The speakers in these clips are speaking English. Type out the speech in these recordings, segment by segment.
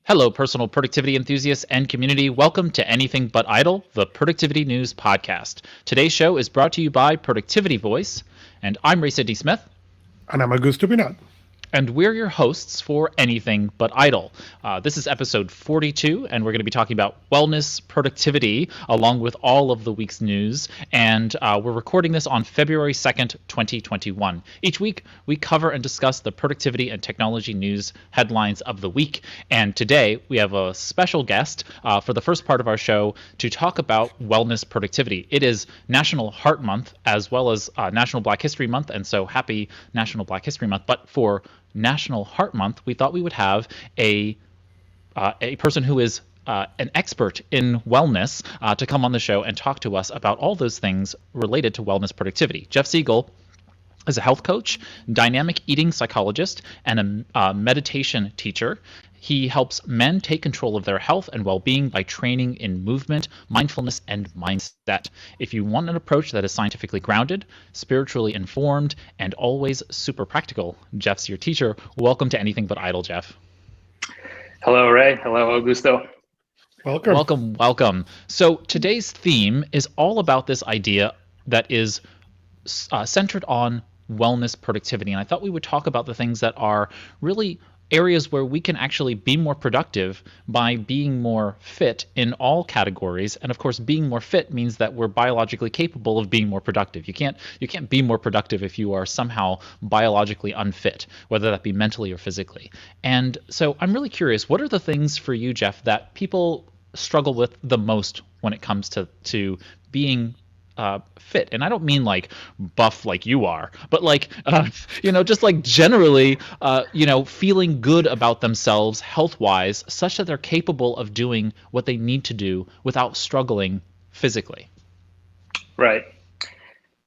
Hello, personal productivity enthusiasts and community. Welcome to Anything But Idle, the Productivity News Podcast. Today's show is brought to you by Productivity Voice, and I'm Ray Sidney-Smith. And I'm Augusto Pinaud. And we're your hosts for Anything But Idle. This is episode 42, and we're going to be talking about wellness, productivity, along with all of the week's news. And we're recording this on February 2nd, 2021. Each week, we cover and discuss the productivity and technology news headlines of the week. And today, we have a special guest for the first part of our show to talk about wellness productivity. It is National Heart Month, as well as National Black History Month, and so happy National Black History Month. But for National Heart Month, we thought we would have a person who is an expert in wellness to come on the show and talk to us about all those things related to wellness productivity. Jeff Siegel is a health coach, dynamic eating psychologist, and a meditation teacher. He helps men take control of their health and well-being by training in movement, mindfulness, and mindset. If you want an approach that is scientifically grounded, spiritually informed, and always super practical, Jeff's your teacher. Welcome to Anything But Idle, Jeff. Hello, Ray. Hello, Augusto. Welcome. So today's theme is all about this idea that is centered on wellness productivity. And I thought we would talk about the things that are really areas where we can actually be more productive by being more fit in all categories. And of course, being more fit means that we're biologically capable of being more productive. You can't be more productive if you are somehow biologically unfit, whether that be mentally or physically. And so I'm really curious, what are the things for you, Jeff, that people struggle with the most when it comes to being fit? And I don't mean like buff like you are, but like just like generally feeling good about themselves health wise, such that they're capable of doing what they need to do without struggling physically. Right.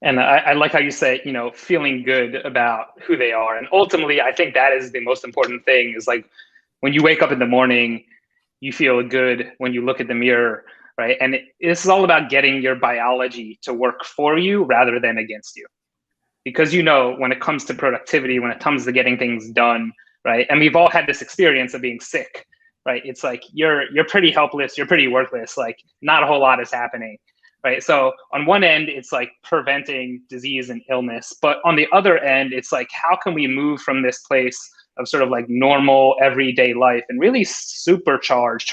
And I like how you say, feeling good about who they are. And ultimately, I think that is the most important thing, is like when you wake up in the morning, you feel good when you look at the mirror. Right. And this is all about getting your biology to work for you rather than against you. Because, when it comes to productivity, when it comes to getting things done, right. And we've all had this experience of being sick, right. It's like you're pretty helpless. You're pretty worthless. Like not a whole lot is happening. Right. So on one end, it's like preventing disease and illness. But on the other end, it's like, how can we move from this place of sort of like normal everyday life and really turbocharge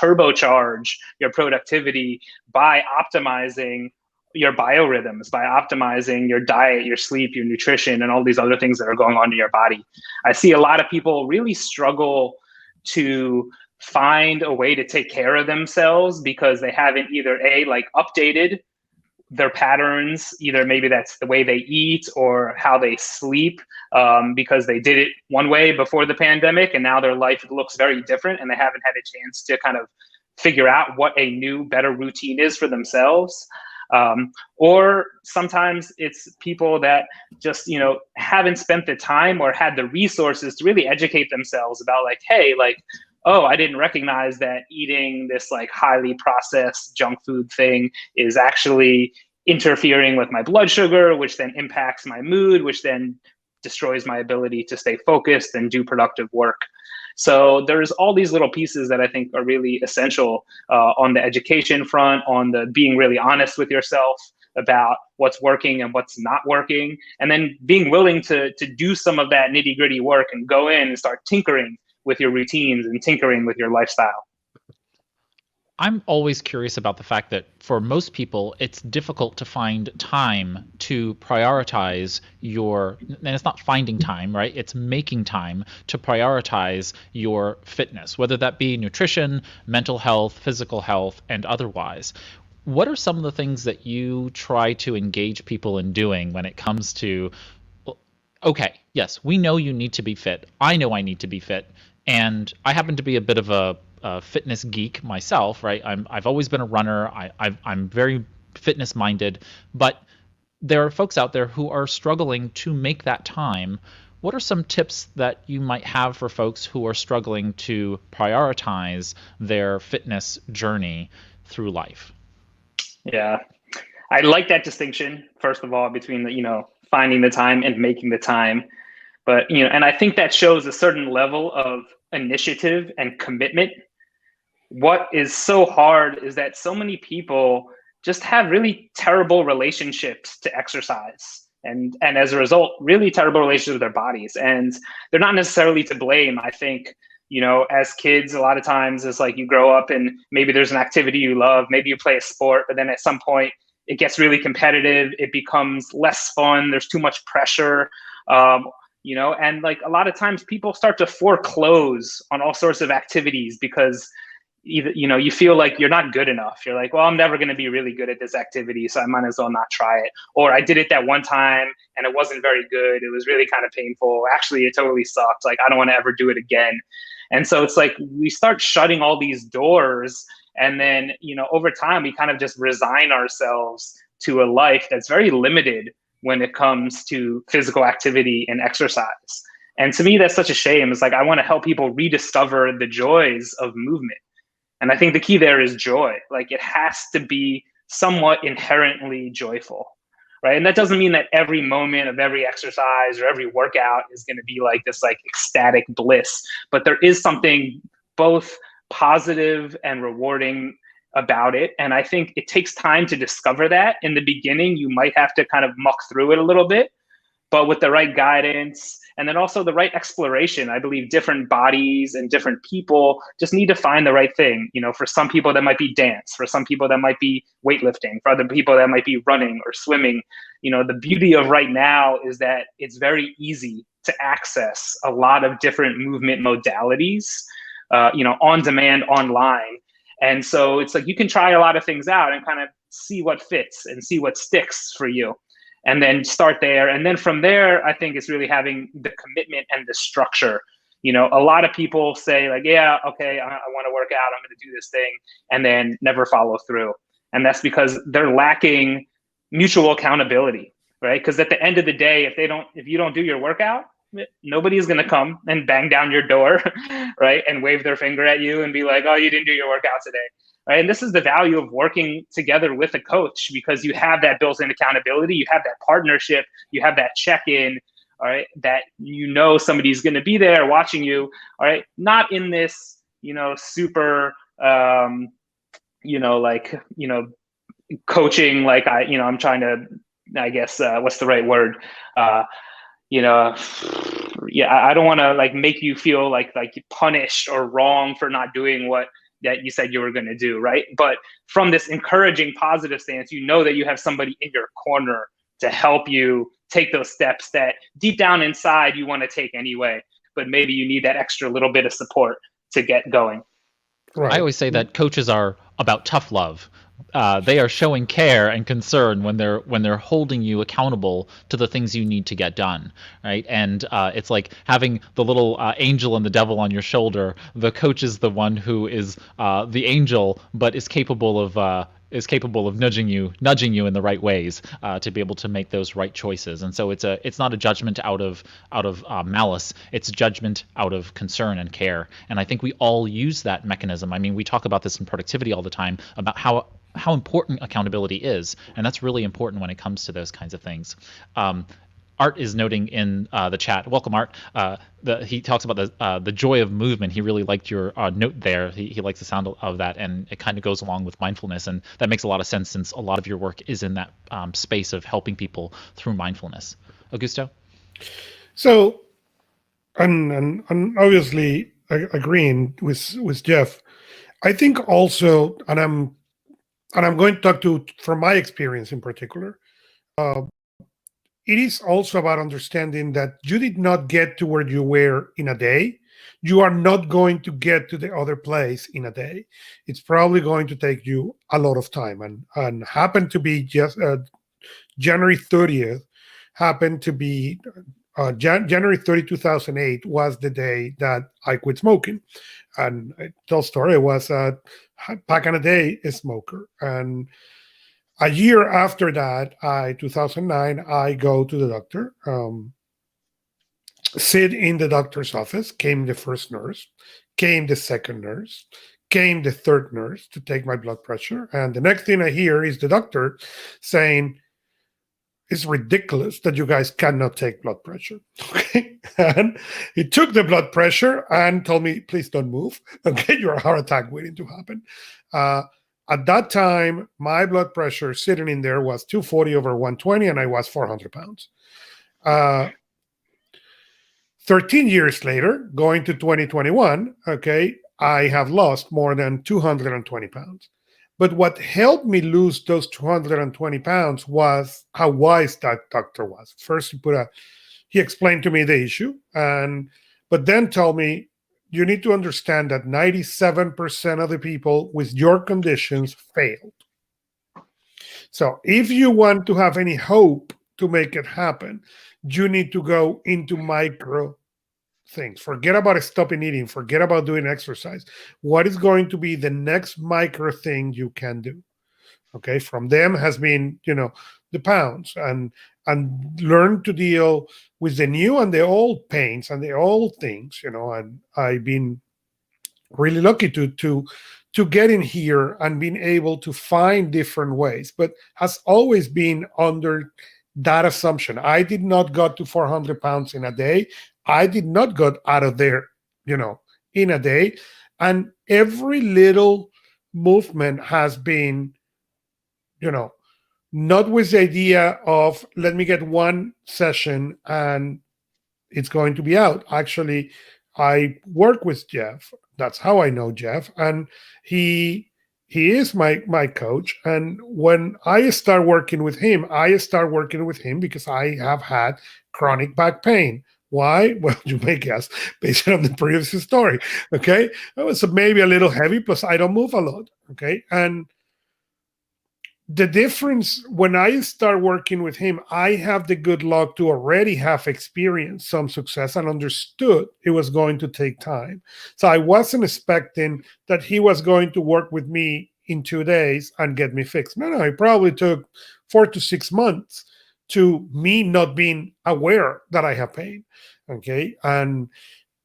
your productivity by optimizing your biorhythms, by optimizing your diet, your sleep, your nutrition, and all these other things that are going on in your body. I see a lot of people really struggle to find a way to take care of themselves because they haven't either updated their patterns, either maybe that's the way they eat or how they sleep, because they did it one way before the pandemic and now their life looks very different and they haven't had a chance to kind of figure out what a new, better routine is for themselves. Or sometimes it's people that just, haven't spent the time or had the resources to really educate themselves about like, hey, like, oh, I didn't recognize that eating this like highly processed junk food thing is actually interfering with my blood sugar, which then impacts my mood, which then destroys my ability to stay focused and do productive work. So there's all these little pieces that I think are really essential on the education front, on the being really honest with yourself about what's working and what's not working, and then being willing to do some of that nitty gritty work and go in and start tinkering with your routines and tinkering with your lifestyle. I'm always curious about the fact that for most people, it's difficult to find time to prioritize and it's not finding time, right? It's making time to prioritize your fitness, whether that be nutrition, mental health, physical health, and otherwise. What are some of the things that you try to engage people in doing when it comes to, okay, yes, we know you need to be fit. I know I need to be fit. And I happen to be a bit of a fitness geek myself, right? I've always been a runner. I'm very fitness minded, but there are folks out there who are struggling to make that time. What are some tips that you might have for folks who are struggling to prioritize their fitness journey through life? Yeah, I like that distinction, first of all, between the, finding the time and making the time. But, and I think that shows a certain level of initiative and commitment what is so hard is that so many people just have really terrible relationships to exercise. And as a result, really terrible relationships with their bodies. And they're not necessarily to blame. I think, as kids, a lot of times it's like you grow up and maybe there's an activity you love, maybe you play a sport, but then at some point it gets really competitive. It becomes less fun. There's too much pressure. And like a lot of times people start to foreclose on all sorts of activities because either, you feel like you're not good enough. You're like, well, I'm never going to be really good at this activity, so I might as well not try it. Or I did it that one time and it wasn't very good. It was really kind of painful. Actually, it totally sucked. Like, I don't want to ever do it again. And so it's like we start shutting all these doors. And then, over time, we kind of just resign ourselves to a life that's very limited when it comes to physical activity and exercise. And to me, that's such a shame. It's like, I want to help people rediscover the joys of movement. And I think the key there is joy. Like, it has to be somewhat inherently joyful, right? And that doesn't mean that every moment of every exercise or every workout is going to be like this like ecstatic bliss, but there is something both positive and rewarding about it. And I think it takes time to discover that. In the beginning, you might have to kind of muck through it a little bit, but with the right guidance and then also the right exploration, I believe different bodies and different people just need to find the right thing. For some people that might be dance, for some people that might be weightlifting, for other people that might be running or swimming. The beauty of right now is that it's very easy to access a lot of different movement modalities, on demand, online. And so it's like you can try a lot of things out and kind of see what fits and see what sticks for you. And then start there. And then from there, I think it's really having the commitment and the structure. A lot of people say like, yeah, okay, I want to work out, I'm going to do this thing, and then never follow through. And that's because they're lacking mutual accountability, right? Because at the end of the day, if you don't do your workout, nobody's going to come and bang down your door, right? And wave their finger at you and be like, oh, you didn't do your workout today. Right? And this is the value of working together with a coach, because you have that built-in accountability, you have that partnership, you have that check-in, all right, that somebody's going to be there watching you, all right, not in this, super, coaching, like I'm trying to, I guess, what's the right word? I don't want to like make you feel like punished or wrong for not doing what that you said you were going to do, right? But from this encouraging, positive stance, that you have somebody in your corner to help you take those steps that deep down inside you want to take anyway, but maybe you need that extra little bit of support to get going. Right. I always say that coaches are about tough love. They are showing care and concern when they're holding you accountable to the things you need to get done, right? And it's like having the little angel and the devil on your shoulder. The coach is the one who is the angel, but is capable of nudging you in the right ways to be able to make those right choices. And so it's not a judgment out of malice. It's judgment out of concern and care. And I think we all use that mechanism. I mean, we talk about this in productivity all the time about how important accountability is, and that's really important when it comes to those kinds of things. Art is noting in the chat. Welcome, Art. He talks about the joy of movement. He really liked your note there. He likes the sound of that, and it kind of goes along with mindfulness, and that makes a lot of sense since a lot of your work is in that space of helping people through mindfulness. Augusto? So, and obviously agreeing with Jeff, I think also, and I'm going to talk from my experience in particular. It is also about understanding that you did not get to where you were in a day. You are not going to get to the other place in a day. It's probably going to take you a lot of time. And happened to be just January 30th, happened to be January 30, 2008 was the day that I quit smoking. And I tell a story, I was back in a day a smoker. And a year after that, 2009, I go to the doctor, sit in the doctor's office, came the first nurse, came the second nurse, came the third nurse to take my blood pressure. And the next thing I hear is the doctor saying, it's ridiculous that you guys cannot take blood pressure. Okay. And he took the blood pressure and told me, please don't move. Okay. Your heart attack waiting to happen. At that time, my blood pressure sitting in there was 240 over 120, and I was 400 pounds. 13 years later, going to 2021, okay, I have lost more than 220 pounds. But what helped me lose those 220 pounds was how wise that doctor was. First, he explained to me the issue, but then told me, you need to understand that 97% of the people with your conditions failed. So if you want to have any hope to make it happen, you need to go into micro things. Forget about stopping eating. Forget about doing exercise. What is going to be the next micro thing you can do? Okay, from them has been, the pounds, and learn to deal with the new and the old pains and the old things, and I've been really lucky to get in here and being able to find different ways, but has always been under that assumption. I did not go to 400 pounds in a day. I did not go out of there, in a day. And every little movement has been, not with the idea of, let me get one session and it's going to be out. Actually, I work with Jeff. That's how I know Jeff. And he is my coach. And when I start working with him, because I have had chronic back pain. Why? Well, you may guess, based on the previous story. Okay. It was maybe a little heavy, plus I don't move a lot. Okay. And the difference, when I start working with him, I have the good luck to already have experienced some success and understood it was going to take time. So I wasn't expecting that he was going to work with me in 2 days and get me fixed. No, it probably took 4 to 6 months to me not being aware that I have pain. Okay. And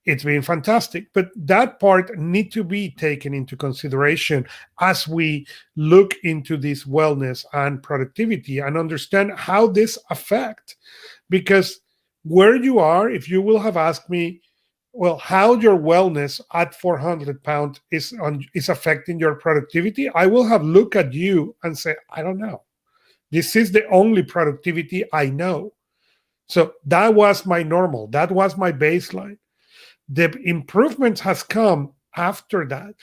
it's been fantastic. But that part need to be taken into consideration as we look into this wellness and productivity and understand how this affect. Because where you are, if you will have asked me, well, how your wellness at 400 pounds is affecting your productivity, I will have looked at you and say, I don't know. This is the only productivity I know. So that was my normal. That was my baseline. The improvements has come after that.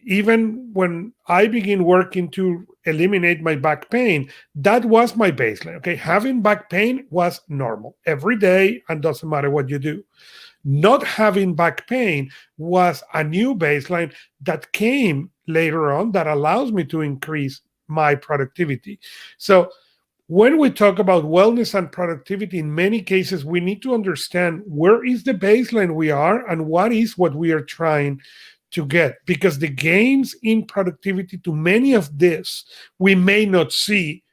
Even when I begin working to eliminate my back pain, that was my baseline. Okay, having back pain was normal every day, and doesn't matter what you do. Not having back pain was a new baseline that came later on that allows me to increase my productivity. So when we talk about wellness and productivity, in many cases, we need to understand where is the baseline we are and what we are trying to get. Because the gains in productivity to many of this, we may not see,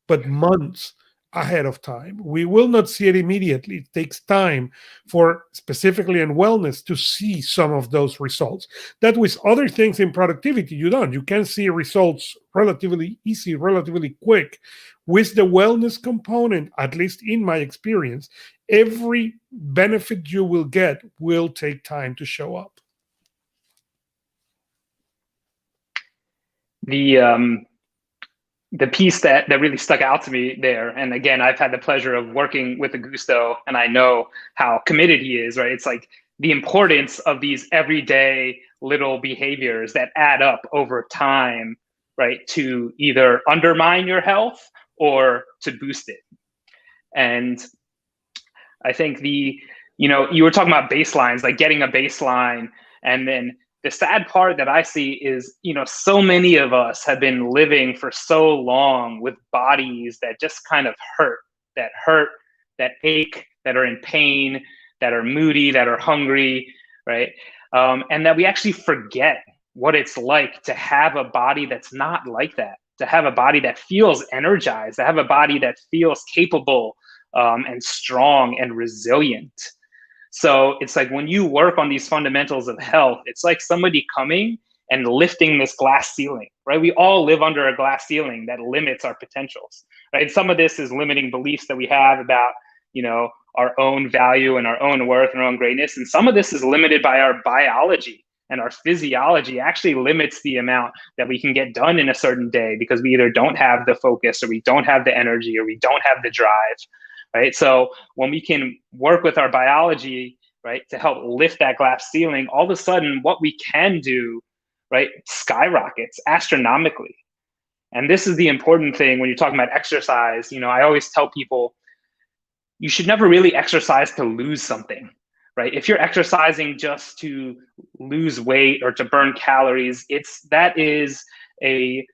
but months ahead of time. We will not see it immediately. It takes time for, specifically in wellness, to see some of those results. That with other things in productivity, you don't. You can see results relatively easy, relatively quick. With the wellness component, at least in my experience, every benefit you will get will take time to show up. The piece that really stuck out to me there, and again, I've had the pleasure of working with Augusto, and I know how committed he is, right? It's like the importance of these everyday little behaviors that add up over time, right? To either undermine your health or to boost it. And I think you were talking about baselines, like getting a baseline. And then the sad part that I see is, so many of us have been living for so long with bodies that just kind of hurt, that ache, that are in pain, that are moody, that are hungry, right? And that we actually forget what it's like to have a body that's not like that, to have a body that feels energized, to have a body that feels capable and strong and resilient. So it's like when you work on these fundamentals of health, it's like somebody coming and lifting this glass ceiling, right? We all live under a glass ceiling that limits our potentials, right? Some of this is limiting beliefs that we have about, our own value and our own worth and our own greatness. And some of this is limited by our biology, and our physiology actually limits the amount that we can get done in a certain day because we either don't have the focus, or we don't have the energy, or we don't have the drive, right? So when we can work with our biology, right, to help lift that glass ceiling, all of a sudden what we can do, right, skyrockets astronomically. And this is the important thing when you're talking about exercise. I always tell people, you should never really exercise to lose something, right? If you're exercising just to lose weight or to burn calories, that is a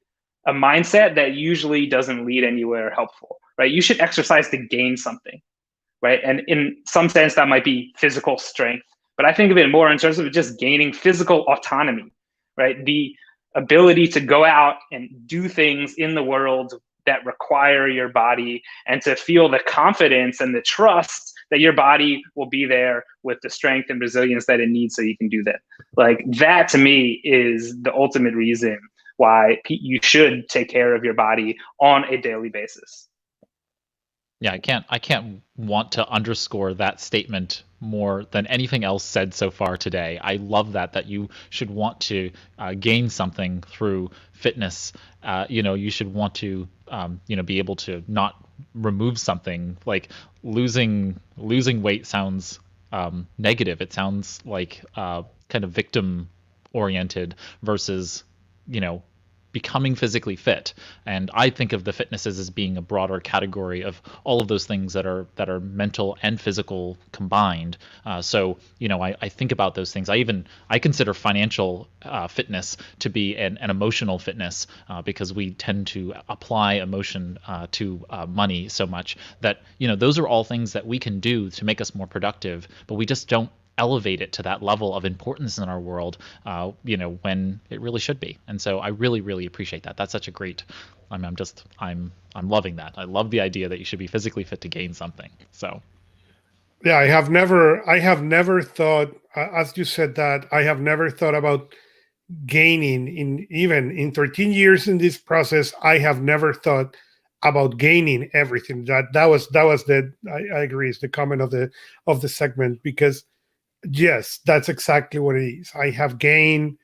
mindset that usually doesn't lead anywhere helpful, right? You should exercise to gain something, right? And in some sense, that might be physical strength, but I think of it more in terms of just gaining physical autonomy, right? The ability to go out and do things in the world that require your body, and to feel the confidence and the trust that your body will be there with the strength and resilience that it needs so you can do that. Like, that to me is the ultimate reason why you should take care of your body on a daily basis. Yeah, I can't want to underscore that statement more than anything else said so far today. I love that you should want to gain something through fitness. You should want to be able to not remove something. Like losing weight sounds negative. It sounds like kind of victim oriented versus becoming physically fit. And I think of the fitnesses as being a broader category of all of those things that are mental and physical combined. So I think about those things. I consider financial fitness to be an emotional fitness, because we tend to apply emotion to money so much that those are all things that we can do to make us more productive, but we just don't elevate it to that level of importance in our world, when it really should be. And so I really, really appreciate that. That's such a great. I'm loving that. I love the idea that you should be physically fit to gain something. So. Yeah, I have never thought, as you said that, I have never thought about gaining even in 13 years in this process. I have never thought about gaining everything. That was I agree, is the comment of the segment, because yes, that's exactly what it is. I have gained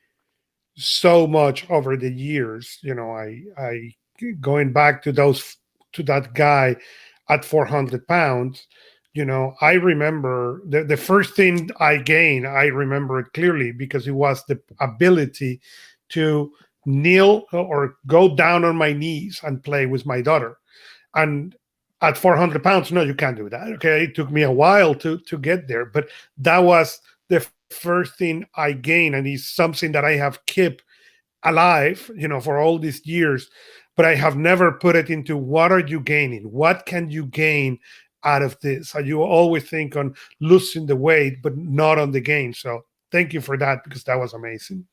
so much over the years. I going back to that guy at 400 pounds. I remember the first thing I gained. I remember it clearly because it was the ability to kneel or go down on my knees and play with my daughter. And at 400 pounds, no, you can't do that. Okay, it took me a while to get there, but that was the first thing I gained, and it's something that I have kept alive, for all these years. But I have never put it into what are you gaining? What can you gain out of this? And you always think on losing the weight, but not on the gain. So thank you for that, because that was amazing.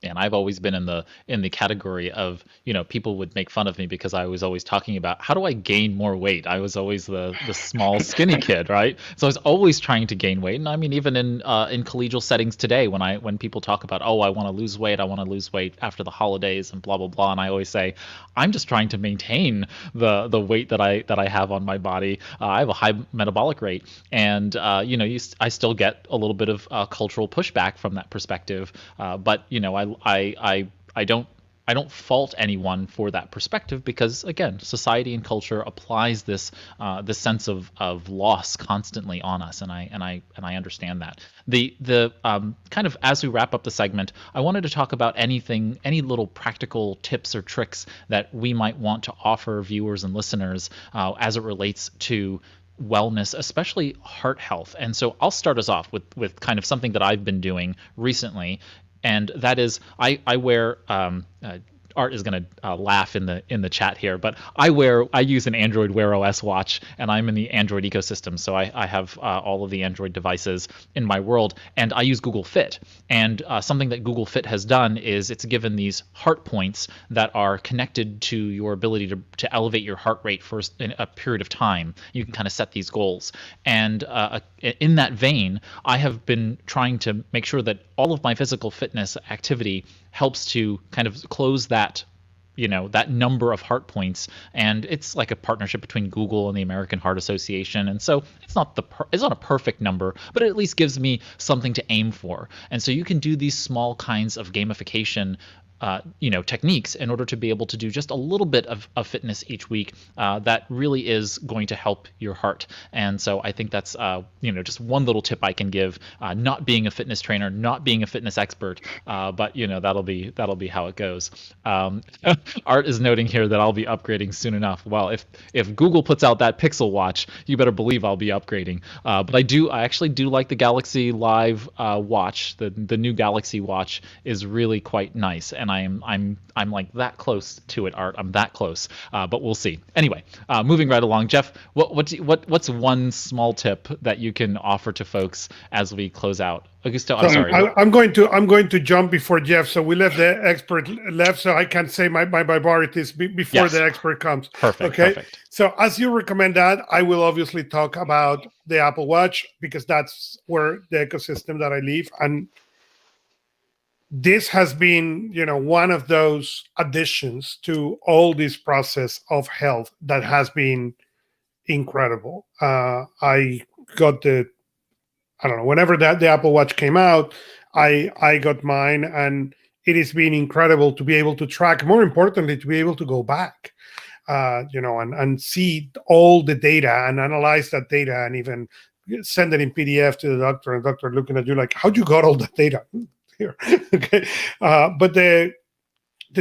And I've always been in the category of, people would make fun of me because I was always talking about how do I gain more weight. I was always the small skinny kid, right? So I was always trying to gain weight. And I mean, even in collegial settings today, when people talk about, I want to lose weight after the holidays and blah blah blah, and I always say, I'm just trying to maintain the weight that I have on my body. I have a high metabolic rate, and I still get a little bit of cultural pushback from that perspective, but I don't fault anyone for that perspective, because again, society and culture applies this sense of loss constantly on us, and I understand that. The kind of, as we wrap up the segment, I wanted to talk about any little practical tips or tricks that we might want to offer viewers and listeners as it relates to wellness, especially heart health. And so I'll start us off with kind of something that I've been doing recently. And that is, I wear Art is going to laugh in the chat here, but I use an Android Wear OS watch, and I'm in the Android ecosystem, so I have all of the Android devices in my world, and I use Google Fit. And something that Google Fit has done is it's given these heart points that are connected to your ability to elevate your heart rate for a period of time. You can kind of set these goals, and in that vein, I have been trying to make sure that all of my physical fitness activity helps to kind of close that that number of heart points. And it's like a partnership between Google and the American Heart Association, and so it's not a perfect number, but it at least gives me something to aim for. And so you can do these small kinds of gamification techniques in order to be able to do just a little bit of fitness each week that really is going to help your heart. And so I think that's just one little tip I can give. Not being a fitness trainer, not being a fitness expert, but that'll be how it goes. Art is noting here that I'll be upgrading soon enough. Well, if Google puts out that Pixel Watch, you better believe I'll be upgrading. But I actually do like the Galaxy Live watch. The new Galaxy Watch is really quite nice, and I'm like that close to it, Art. I'm that close, but we'll see. Anyway, moving right along, Jeff. What's one small tip that you can offer to folks as we close out? Augusto, I'm sorry. I'm going to jump before Jeff, so we left the expert left, so I can say my priorities before the expert comes. Perfect. Okay. Perfect. So as you recommend that, I will obviously talk about the Apple Watch because that's where the ecosystem that I live, and this has been, one of those additions to all this process of health that has been incredible. I got whenever the Apple Watch came out, I got mine, and it has been incredible to be able to track, more importantly, to be able to go back, and see all the data and analyze that data and even send it in PDF to the doctor, and doctor looking at you like, how'd you got all that data? Here. Okay. But the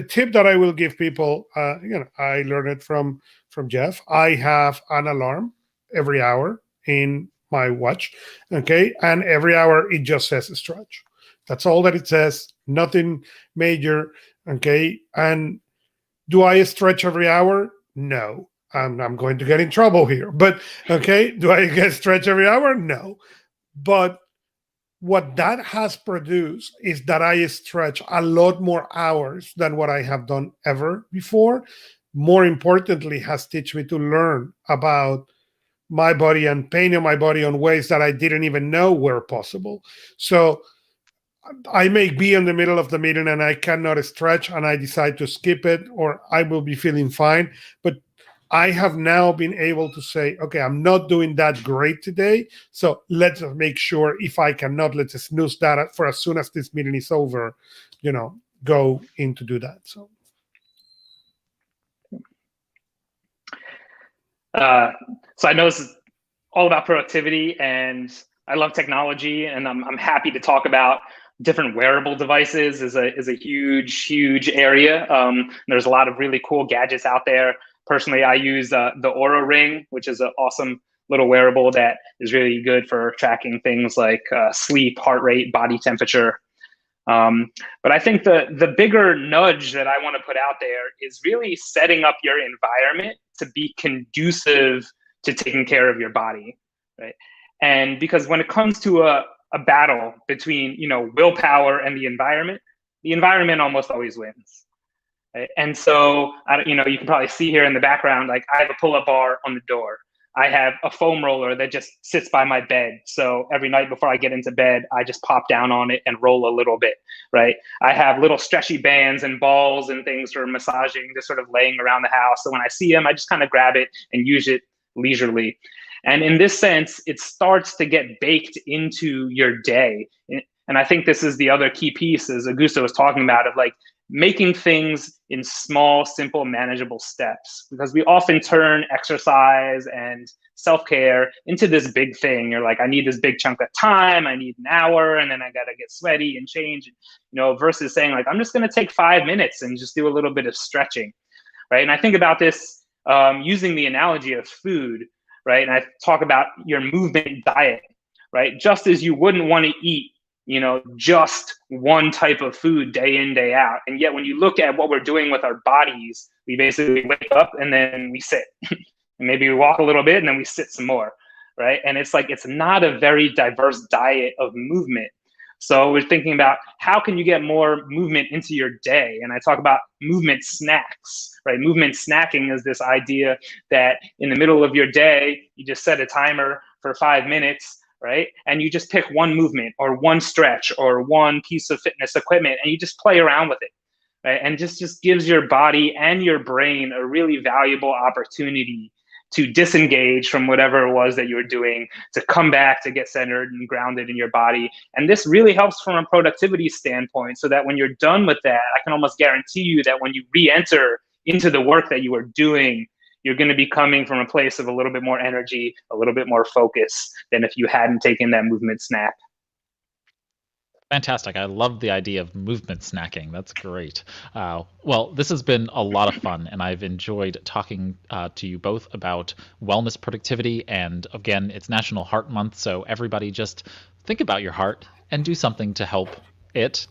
tip that I will give people, I learned it from Jeff. I have an alarm every hour in my watch. Okay. And every hour it just says stretch. That's all that it says. Nothing major. Okay. And do I stretch every hour? No. I'm going to get in trouble here. But okay. Do I get stretch every hour? No. But what that has produced is that I stretch a lot more hours than what I have done ever before. More importantly, has taught me to learn about my body and pain in my body in ways that I didn't even know were possible. So I may be in the middle of the meeting and I cannot stretch and I decide to skip it, or I will be feeling fine. But I have now been able to say, okay, I'm not doing that great today. So let's make sure if I cannot, let's snooze that for as soon as this meeting is over, go in to do that. So I know this is all about productivity, and I love technology, and I'm happy to talk about different wearable devices is a huge area. There's a lot of really cool gadgets out there. Personally, I use the Oura Ring, which is an awesome little wearable that is really good for tracking things like sleep, heart rate, body temperature. But I think the bigger nudge that I want to put out there is really setting up your environment to be conducive to taking care of your body, right? And because when it comes to a battle between willpower and the environment almost always wins. Right? And so, you can probably see here in the background, like I have a pull-up bar on the door. I have a foam roller that just sits by my bed. So every night before I get into bed, I just pop down on it and roll a little bit, right? I have little stretchy bands and balls and things for massaging, just sort of laying around the house. So when I see them, I just kind of grab it and use it leisurely. And in this sense, it starts to get baked into your day. And I think this is the other key piece, as Augusto was talking about, of like making things in small, simple, manageable steps, because we often turn exercise and self-care into this big thing. You're like, I need this big chunk of time, I need an hour, and then I got to get sweaty and change, versus saying like, I'm just going to take 5 minutes and just do a little bit of stretching, right? And I think about this using the analogy of food, right? And I talk about your movement diet, right? Just as you wouldn't want to eat just one type of food day in, day out. And yet when you look at what we're doing with our bodies, we basically wake up and then we sit and maybe we walk a little bit and then we sit some more, right? And it's like, it's not a very diverse diet of movement. So we're thinking about how can you get more movement into your day? And I talk about movement snacks, right? Movement snacking is this idea that in the middle of your day, you just set a timer for 5 minutes, right? And you just pick one movement or one stretch or one piece of fitness equipment, and you just play around with it, right? And just gives your body and your brain a really valuable opportunity to disengage from whatever it was that you were doing, to come back, to get centered and grounded in your body. And this really helps from a productivity standpoint, so that when you're done with that, I can almost guarantee you that when you re-enter into the work that you were doing, you're going to be coming from a place of a little bit more energy, a little bit more focus than if you hadn't taken that movement snap. Fantastic. I love the idea of movement snacking. That's great. Well, this has been a lot of fun, and I've enjoyed talking to you both about wellness productivity. And again, it's National Heart Month, so everybody just think about your heart and do something to help it.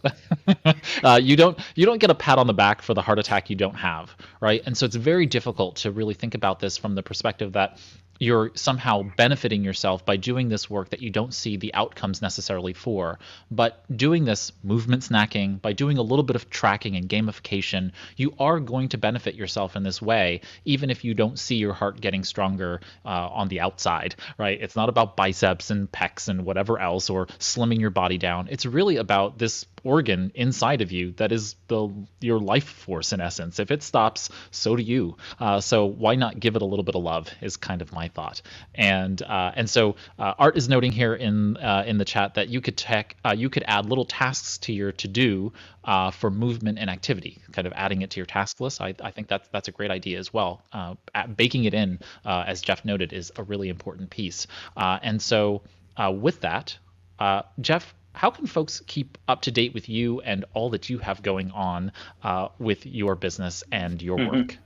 You don't get a pat on the back for the heart attack you don't have, right? And so it's very difficult to really think about this from the perspective that you're somehow benefiting yourself by doing this work that you don't see the outcomes necessarily for. But doing this movement snacking, by doing a little bit of tracking and gamification, you are going to benefit yourself in this way, even if you don't see your heart getting stronger on the outside, right? It's not about biceps and pecs and whatever else, or slimming your body down. It's really about this organ inside of you that is your life force, in essence. If it stops, so do you. So why not give it a little bit of love is kind of my thought. And so Art is noting here in the chat that you could add little tasks to your to-do for movement and activity, kind of adding it to your task list. I think that's a great idea as well. Baking it in, as Jeff noted, is a really important piece. And so with that, Jeff, how can folks keep up to date with you and all that you have going on with your business and your work?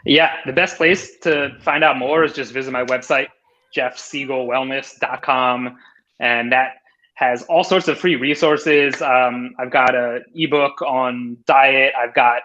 Yeah, the best place to find out more is just visit my website, jeffsiegelwellness.com, and that has all sorts of free resources. I've got an ebook on diet. I've got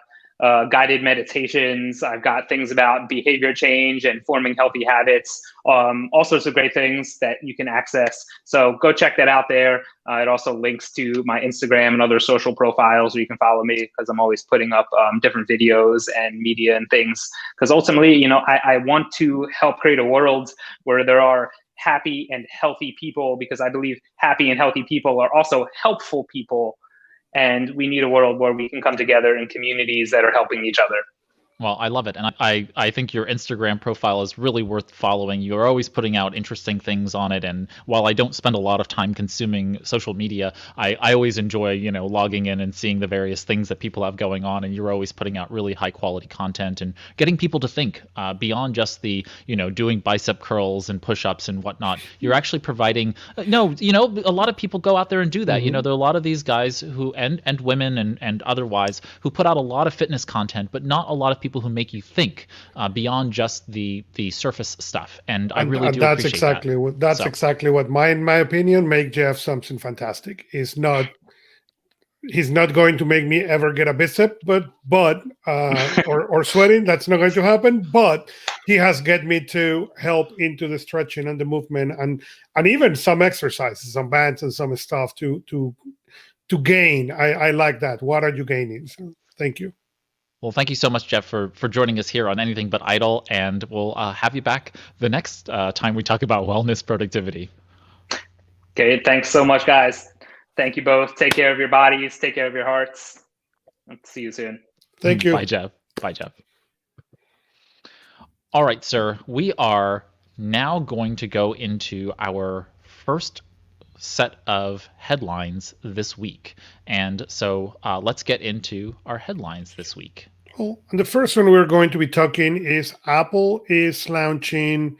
guided meditations. I've got things about behavior change and forming healthy habits, all sorts of great things that you can access. So go check that out there. It also links to my Instagram and other social profiles where you can follow me, because I'm always putting up different videos and media and things. Because ultimately, I want to help create a world where there are happy and healthy people, because I believe happy and healthy people are also helpful people. And we need a world where we can come together in communities that are helping each other. Well, I love it. And I think your Instagram profile is really worth following. You're always putting out interesting things on it. And while I don't spend a lot of time consuming social media, I always enjoy, logging in and seeing the various things that people have going on. And you're always putting out really high quality content and getting people to think beyond just the, doing bicep curls and push-ups and whatnot. You're actually providing, a lot of people go out there and do that. Mm-hmm. There are a lot of these guys who, and women and otherwise, who put out a lot of fitness content, but not a lot of people who make you think beyond just the surface stuff. And I really do that's appreciate exactly that. That's exactly what in my opinion make Jeff something fantastic. He's not going to make me ever get a bicep, but or sweating. That's not going to happen. But he has get me to help into the stretching and the movement and even some exercises, some bands and some stuff to gain. I like that. What are you gaining? So, thank you. Well, thank you so much, Jeff, for joining us here on Anything But Idle, and we'll have you back the next time we talk about wellness productivity. Okay, thanks so much, guys. Thank you both. Take care of your bodies. Take care of your hearts. I'll see you soon. Thank you. Bye, Jeff. Bye, Jeff. All right, sir. We are now going to go into our first set of headlines this week. And so let's get into our headlines this week. Well, the first one we're going to be talking is Apple is launching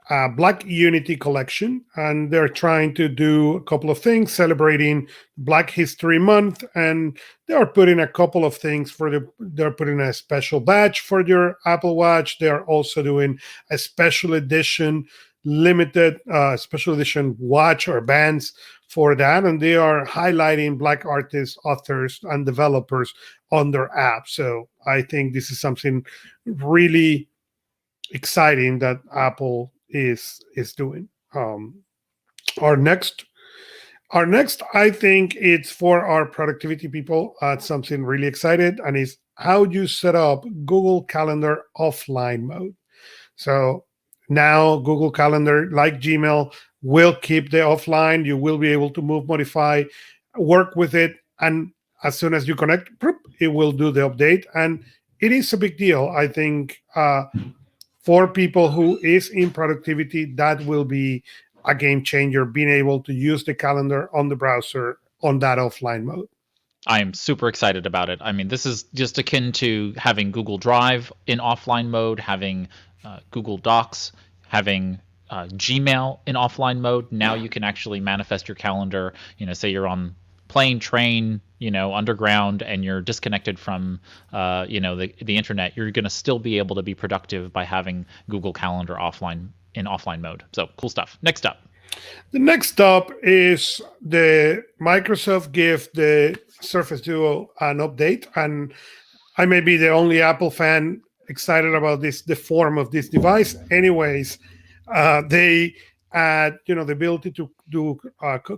a Black Unity collection, and they're trying to do a couple of things celebrating Black History Month, and they're putting a couple of things they're putting a special badge for your Apple Watch. They're also doing a special edition special edition watch or bands for that, and they are highlighting Black artists, authors, and developers on their app. So I think this is something really exciting that Apple is doing. Our next, I think it's for our productivity people. Something really excited, and is how you set up Google Calendar offline mode. So Now Google Calendar, like Gmail, will keep the offline. You will be able to move, modify, work with it, and as soon as you connect, it will do the update. And it is a big deal. I think for people who is in productivity, that will be a game changer, being able to use the calendar on the browser on that offline mode. I'm super excited about it. I mean, this is just akin to having Google Drive in offline mode, having Google Docs, having Gmail in offline mode. Now you can actually manifest your calendar. Say you're on plane, train, underground, and you're disconnected from, the internet. You're going to still be able to be productive by having Google Calendar in offline mode. So cool stuff. Next up. The next up is the Microsoft give the Surface Duo an update, and I may be the only Apple fan excited about the form of this device. Anyways, they add the ability to do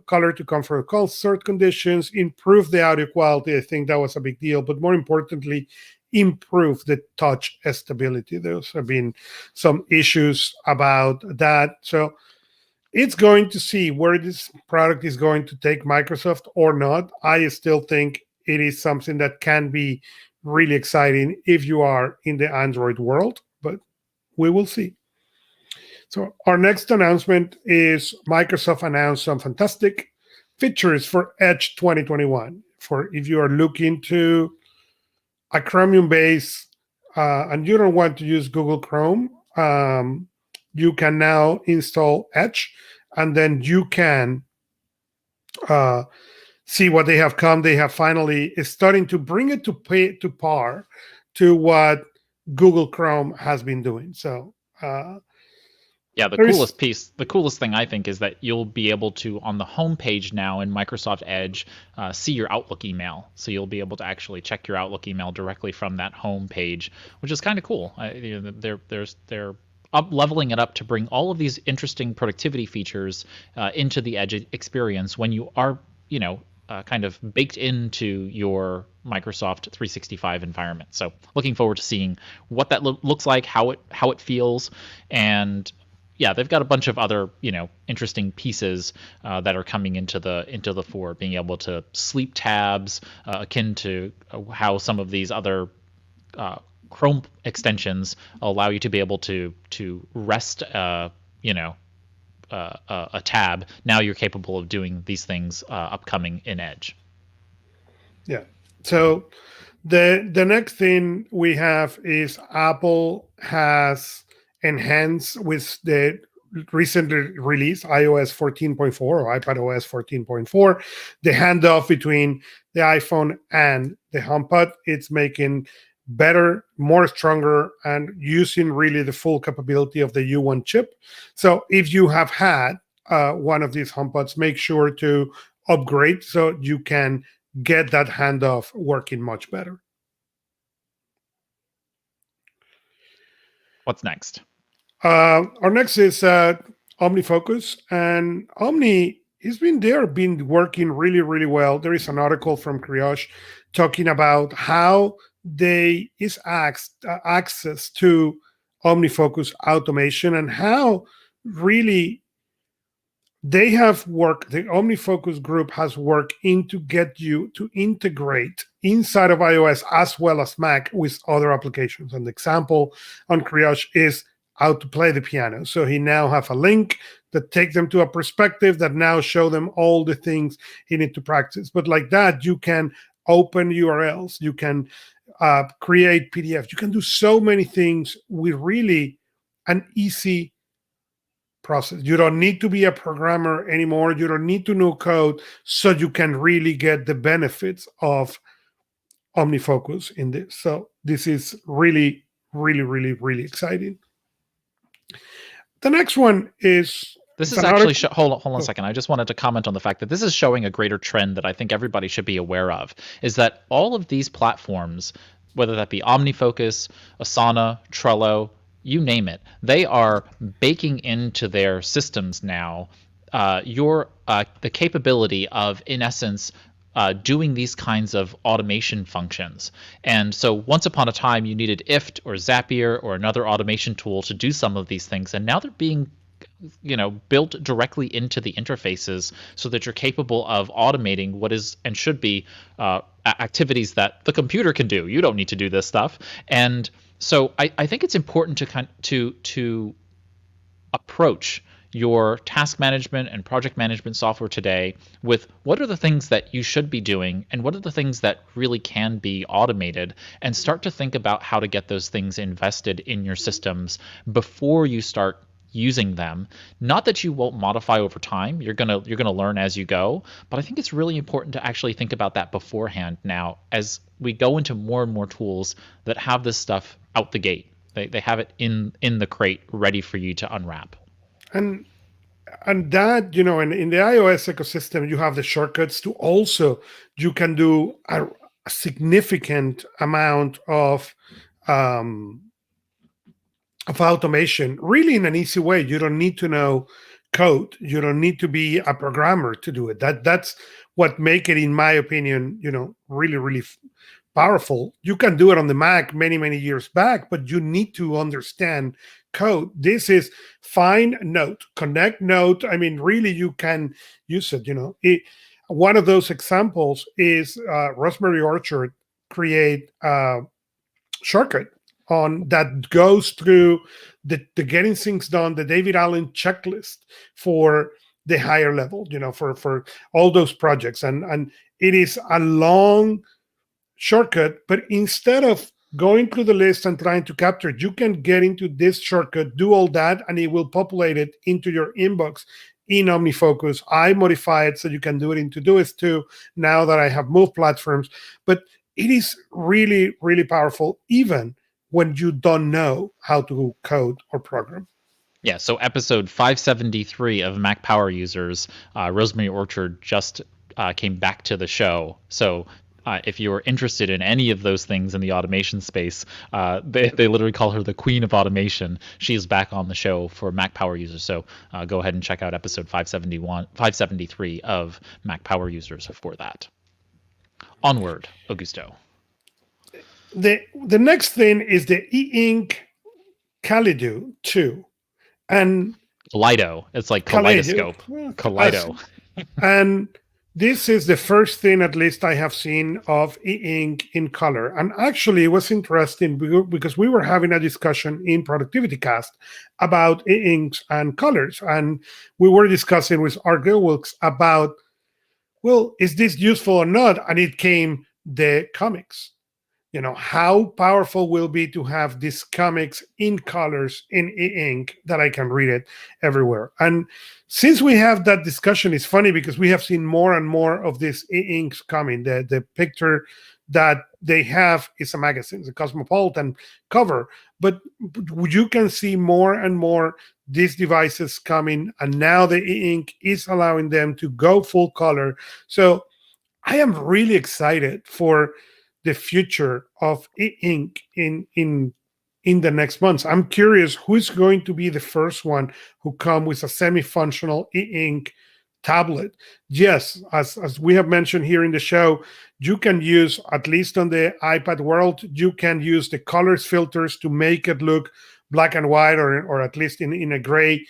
color to comfort concert conditions, improve the audio quality. I think that was a big deal, but more importantly, improve the touch stability. There's have been some issues about that, so it's going to see where this product is going to take Microsoft or not. I still think it is something that can be really exciting if you are in the Android world, but we will see. So our next announcement is Microsoft announced some fantastic features for Edge 2021. For if you are looking to a Chromium base and you don't want to use Google Chrome, you can now install Edge, and then you can see what they have come. They have finally starting to bring it to par to what Google Chrome has been doing. So the coolest thing I think is that you'll be able to, on the home page now in Microsoft Edge, see your Outlook email. So you'll be able to actually check your Outlook email directly from that home page, which is kind of cool. They're leveling it up to bring all of these interesting productivity features into the Edge experience when you are, kind of baked into your Microsoft 365 environment. So looking forward to seeing what that looks like, how it feels, and yeah, they've got a bunch of other interesting pieces that are coming into the fore. Being able to sleep tabs, akin to how some of these other Chrome extensions allow you to be able to rest a tab. Now you're capable of doing these things upcoming in Edge. Yeah. So the next thing we have is Apple has enhanced with the recently released iOS 14.4 or iPadOS 14.4, the handoff between the iPhone and the HomePod. It's making better, more stronger, and using really the full capability of the U1 chip. So if you have had one of these HomePods, make sure to upgrade so you can get that handoff working much better. What's next? Our next is OmniFocus, and Omni has been working really, really well. There is an article from Crioche talking about how they is access to OmniFocus automation and how really they have worked. The OmniFocus group has worked to get you to integrate inside of iOS as well as Mac with other applications. And the example on Crioche is how to play the piano. So he now have a link that take them to a perspective that now show them all the things he need to practice. But like that, you can open URLs, you can create PDFs, you can do so many things with really an easy process. You don't need to be a programmer anymore. You don't need to know code, so you can really get the benefits of OmniFocus in this. So this is really, really, really, really exciting. The next one is this is actually hold on a second. I just wanted to comment on the fact that this is showing a greater trend that I think everybody should be aware of, is that all of these platforms, whether that be OmniFocus, Asana, Trello, you name it, they are baking into their systems now the capability of, in essence, doing these kinds of automation functions. And so once upon a time, you needed IFT or Zapier or another automation tool to do some of these things. And now they're being built directly into the interfaces so that you're capable of automating what is and should be activities that the computer can do. You don't need to do this stuff. And so I think it's important to approach your task management and project management software today with what are the things that you should be doing and what are the things that really can be automated, and start to think about how to get those things invested in your systems before you start using them. Not that you won't modify over time, you're gonna learn as you go, but I think it's really important to actually think about that beforehand now as we go into more and more tools that have this stuff out the gate. They have it in the crate ready for you to unwrap. And that, in the iOS ecosystem, you have the shortcuts to also, you can do a significant amount of automation really in an easy way. You don't need to know code. You don't need to be a programmer to do it. That's what make it, in my opinion, really, really powerful. You can do it on the Mac many, many years back, but you need to understand code. This is find Note, connect Note. I mean, really, you can use it. One of those examples is Rosemary Orchard create a shortcut on that goes through the getting things done, the David Allen checklist for the higher level, for all those projects. And it is a long shortcut, but instead of going through the list and trying to capture it, you can get into this shortcut, do all that, and it will populate it into your inbox in OmniFocus. I modify it so you can do it in Todoist too, now that I have moved platforms. But it is really, really powerful, even when you don't know how to code or program. Yeah, so episode 573 of Mac Power Users, Rosemary Orchard just came back to the show. So if you're interested in any of those things in the automation space, they literally call her the queen of automation. She is back on the show for Mac Power Users. So go ahead and check out episode 573 of Mac Power Users for that. Onward, Augusto. The next thing is the e-ink Kaleido 2. And Kaleido. It's like kaleidoscope. Kaleido. And this is the first thing, at least I have seen, of e-ink in color. And actually, it was interesting because we were having a discussion in Productivity Cast about e-inks and colors. And we were discussing with Art Gilwilks about, well, is this useful or not? And it came the comics. How powerful will be to have these comics in colors in e-ink that I can read it everywhere. And since we have that discussion, it's funny because we have seen more and more of these e-inks coming. The picture that they have is a magazine, the Cosmopolitan cover, but you can see more and more these devices coming, and now the e-ink is allowing them to go full color. So I am really excited for the future of e-ink in the next months. I'm curious who's going to be the first one who come with a semi-functional e-ink tablet. Yes, as we have mentioned here in the show, you can use, at least on the iPad world, you can use the colors filters to make it look black and white, or at least in a gray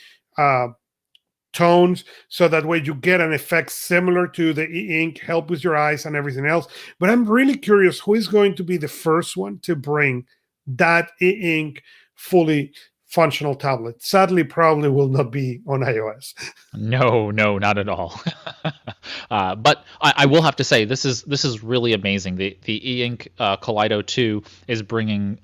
tones, so that way you get an effect similar to the e-ink, help with your eyes and everything else. But I'm really curious who is going to be the first one to bring that e-ink fully functional tablet. Sadly, probably will not be on iOS. No, not at all. But I will have to say, this is really amazing. The e-ink Kaleido 2 is bringing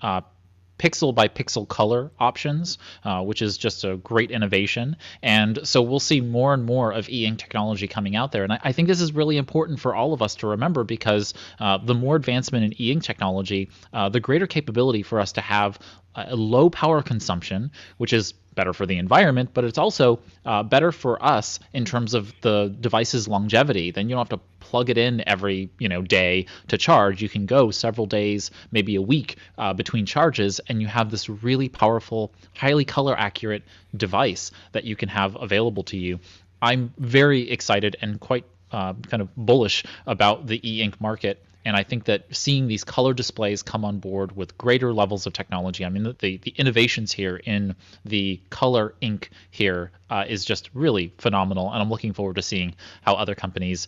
pixel by pixel color options, which is just a great innovation. And so we'll see more and more of e-ink technology coming out there. And I think this is really important for all of us to remember, because the more advancement in e-ink technology, the greater capability for us to have a low power consumption, which is better for the environment, but it's also better for us in terms of the device's longevity. Then you don't have to plug it in every day to charge. You can go several days, maybe a week between charges, and you have this really powerful, highly color accurate device that you can have available to you. I'm very excited and quite kind of bullish about the e-ink market. And I think that seeing these color displays come on board with greater levels of technology, I mean, the innovations here in the color ink here is just really phenomenal. And I'm looking forward to seeing how other companies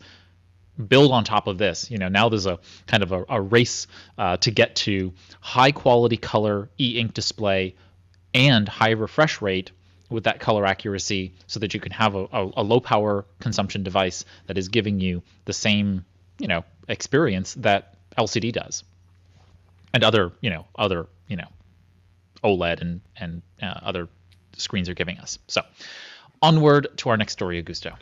build on top of this. Now there's a kind of a race to get to high quality color e-ink display and high refresh rate with that color accuracy, so that you can have a low power consumption device that is giving you the same experience that LCD does, and other OLED and other screens are giving us. So onward to our next story, Augusto.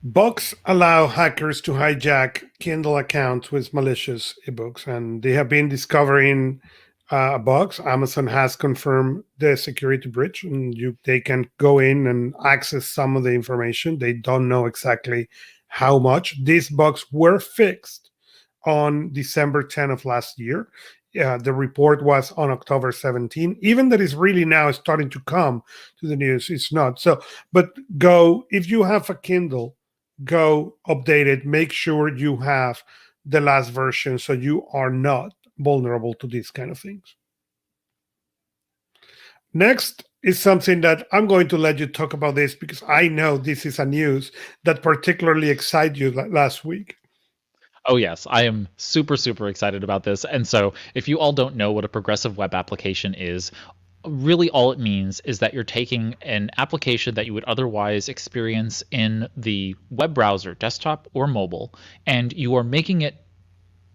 Bugs allow hackers to hijack Kindle accounts with malicious ebooks, and they have been discovering bugs. Amazon has confirmed the security breach, and they can go in and access some of the information. They don't know exactly how much. These bugs were fixed on December 10th of last year. The report was on October 17. Even that is really now starting to come to the news. It's not. So, but if you have a Kindle, go update it. Make sure you have the last version so you are not vulnerable to these kind of things. Next is something that I'm going to let you talk about this, because I know this is a news that particularly excited you last week. Oh yes, I am super, super excited about this. And so if you all don't know what a progressive web application is, really all it means is that you're taking an application that you would otherwise experience in the web browser, desktop or mobile, and you are making it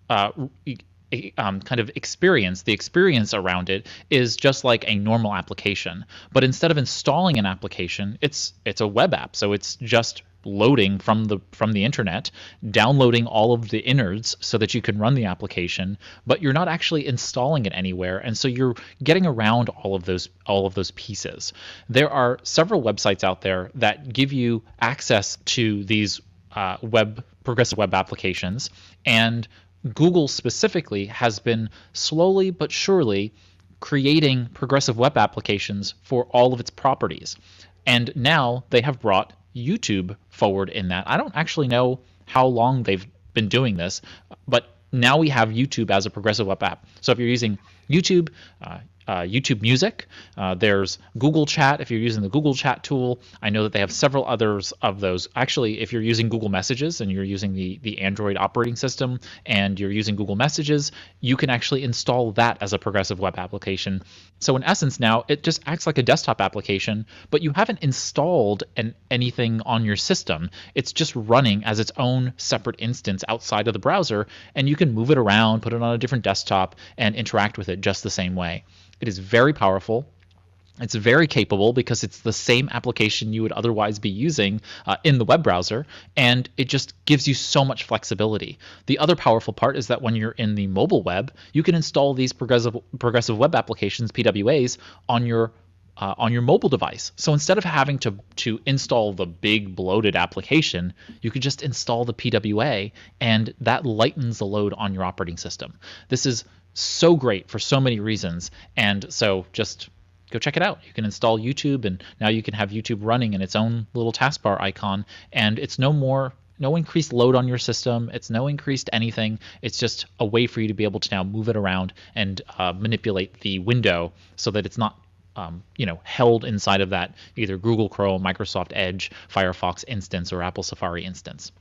kind of experience. The experience around it is just like a normal application, but instead of installing an application, it's a web app. So it's just loading from the internet, downloading all of the innards so that you can run the application, but you're not actually installing it anywhere, and so you're getting around all of those pieces. There are several websites out there that give you access to these progressive web applications, and Google specifically has been slowly but surely creating progressive web applications for all of its properties. And now they have brought YouTube forward in that. I don't actually know how long they've been doing this, but now we have YouTube as a progressive web app. So if you're using YouTube, YouTube Music, there's Google Chat. If you're using the Google Chat tool, I know that they have several others of those. Actually, if you're using Google Messages and you're using the Android operating system and you're using Google Messages, you can actually install that as a progressive web application. So in essence now, it just acts like a desktop application, but you haven't installed anything on your system. It's just running as its own separate instance outside of the browser, and you can move it around, put it on a different desktop, and interact with it just the same way. It is very powerful. It's very capable because it's the same application you would otherwise be using in the web browser, and it just gives you so much flexibility. The other powerful part is that when you're in the mobile web, you can install these progressive web applications, PWAs, on your mobile device. So instead of having to install the big bloated application, you could just install the PWA, and that lightens the load on your operating system. This is so great for so many reasons, and so just go check it out. You can install YouTube, and now you can have YouTube running in its own little taskbar icon, and it's no increased load on your system. It's no increased anything. It's just a way for you to be able to now move it around and manipulate the window so that it's not held inside of that either Google Chrome, Microsoft Edge, Firefox instance, or Apple Safari instance.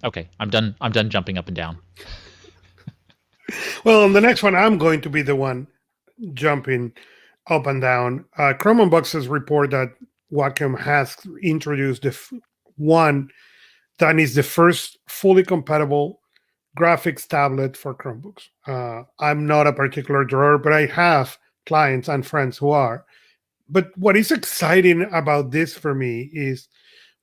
Okay, I'm done jumping up and down. Well, on the next one, I'm going to be the one jumping up and down. Chrome Unboxes report that Wacom has introduced one that is the first fully compatible graphics tablet for Chromebooks. I'm not a particular drawer, but I have clients and friends who are. But what is exciting about this for me is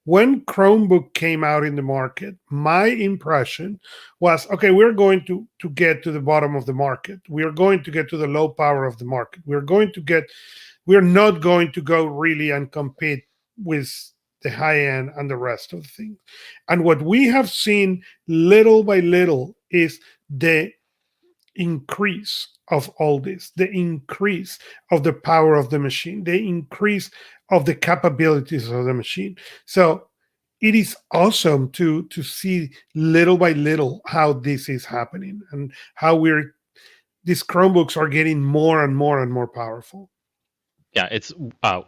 when Chromebook came out in the market, my impression was, okay, we're going to get to the bottom of the market. We are going to get to the low power of the market. We're not going to go really and compete with the high end and the rest of the things. And what we have seen little by little is the increase of all this, the increase of the power of the machine, the increase of the capabilities of the machine. So it is awesome to see little by little how this is happening and how these Chromebooks are getting more and more and more powerful. Yeah, it's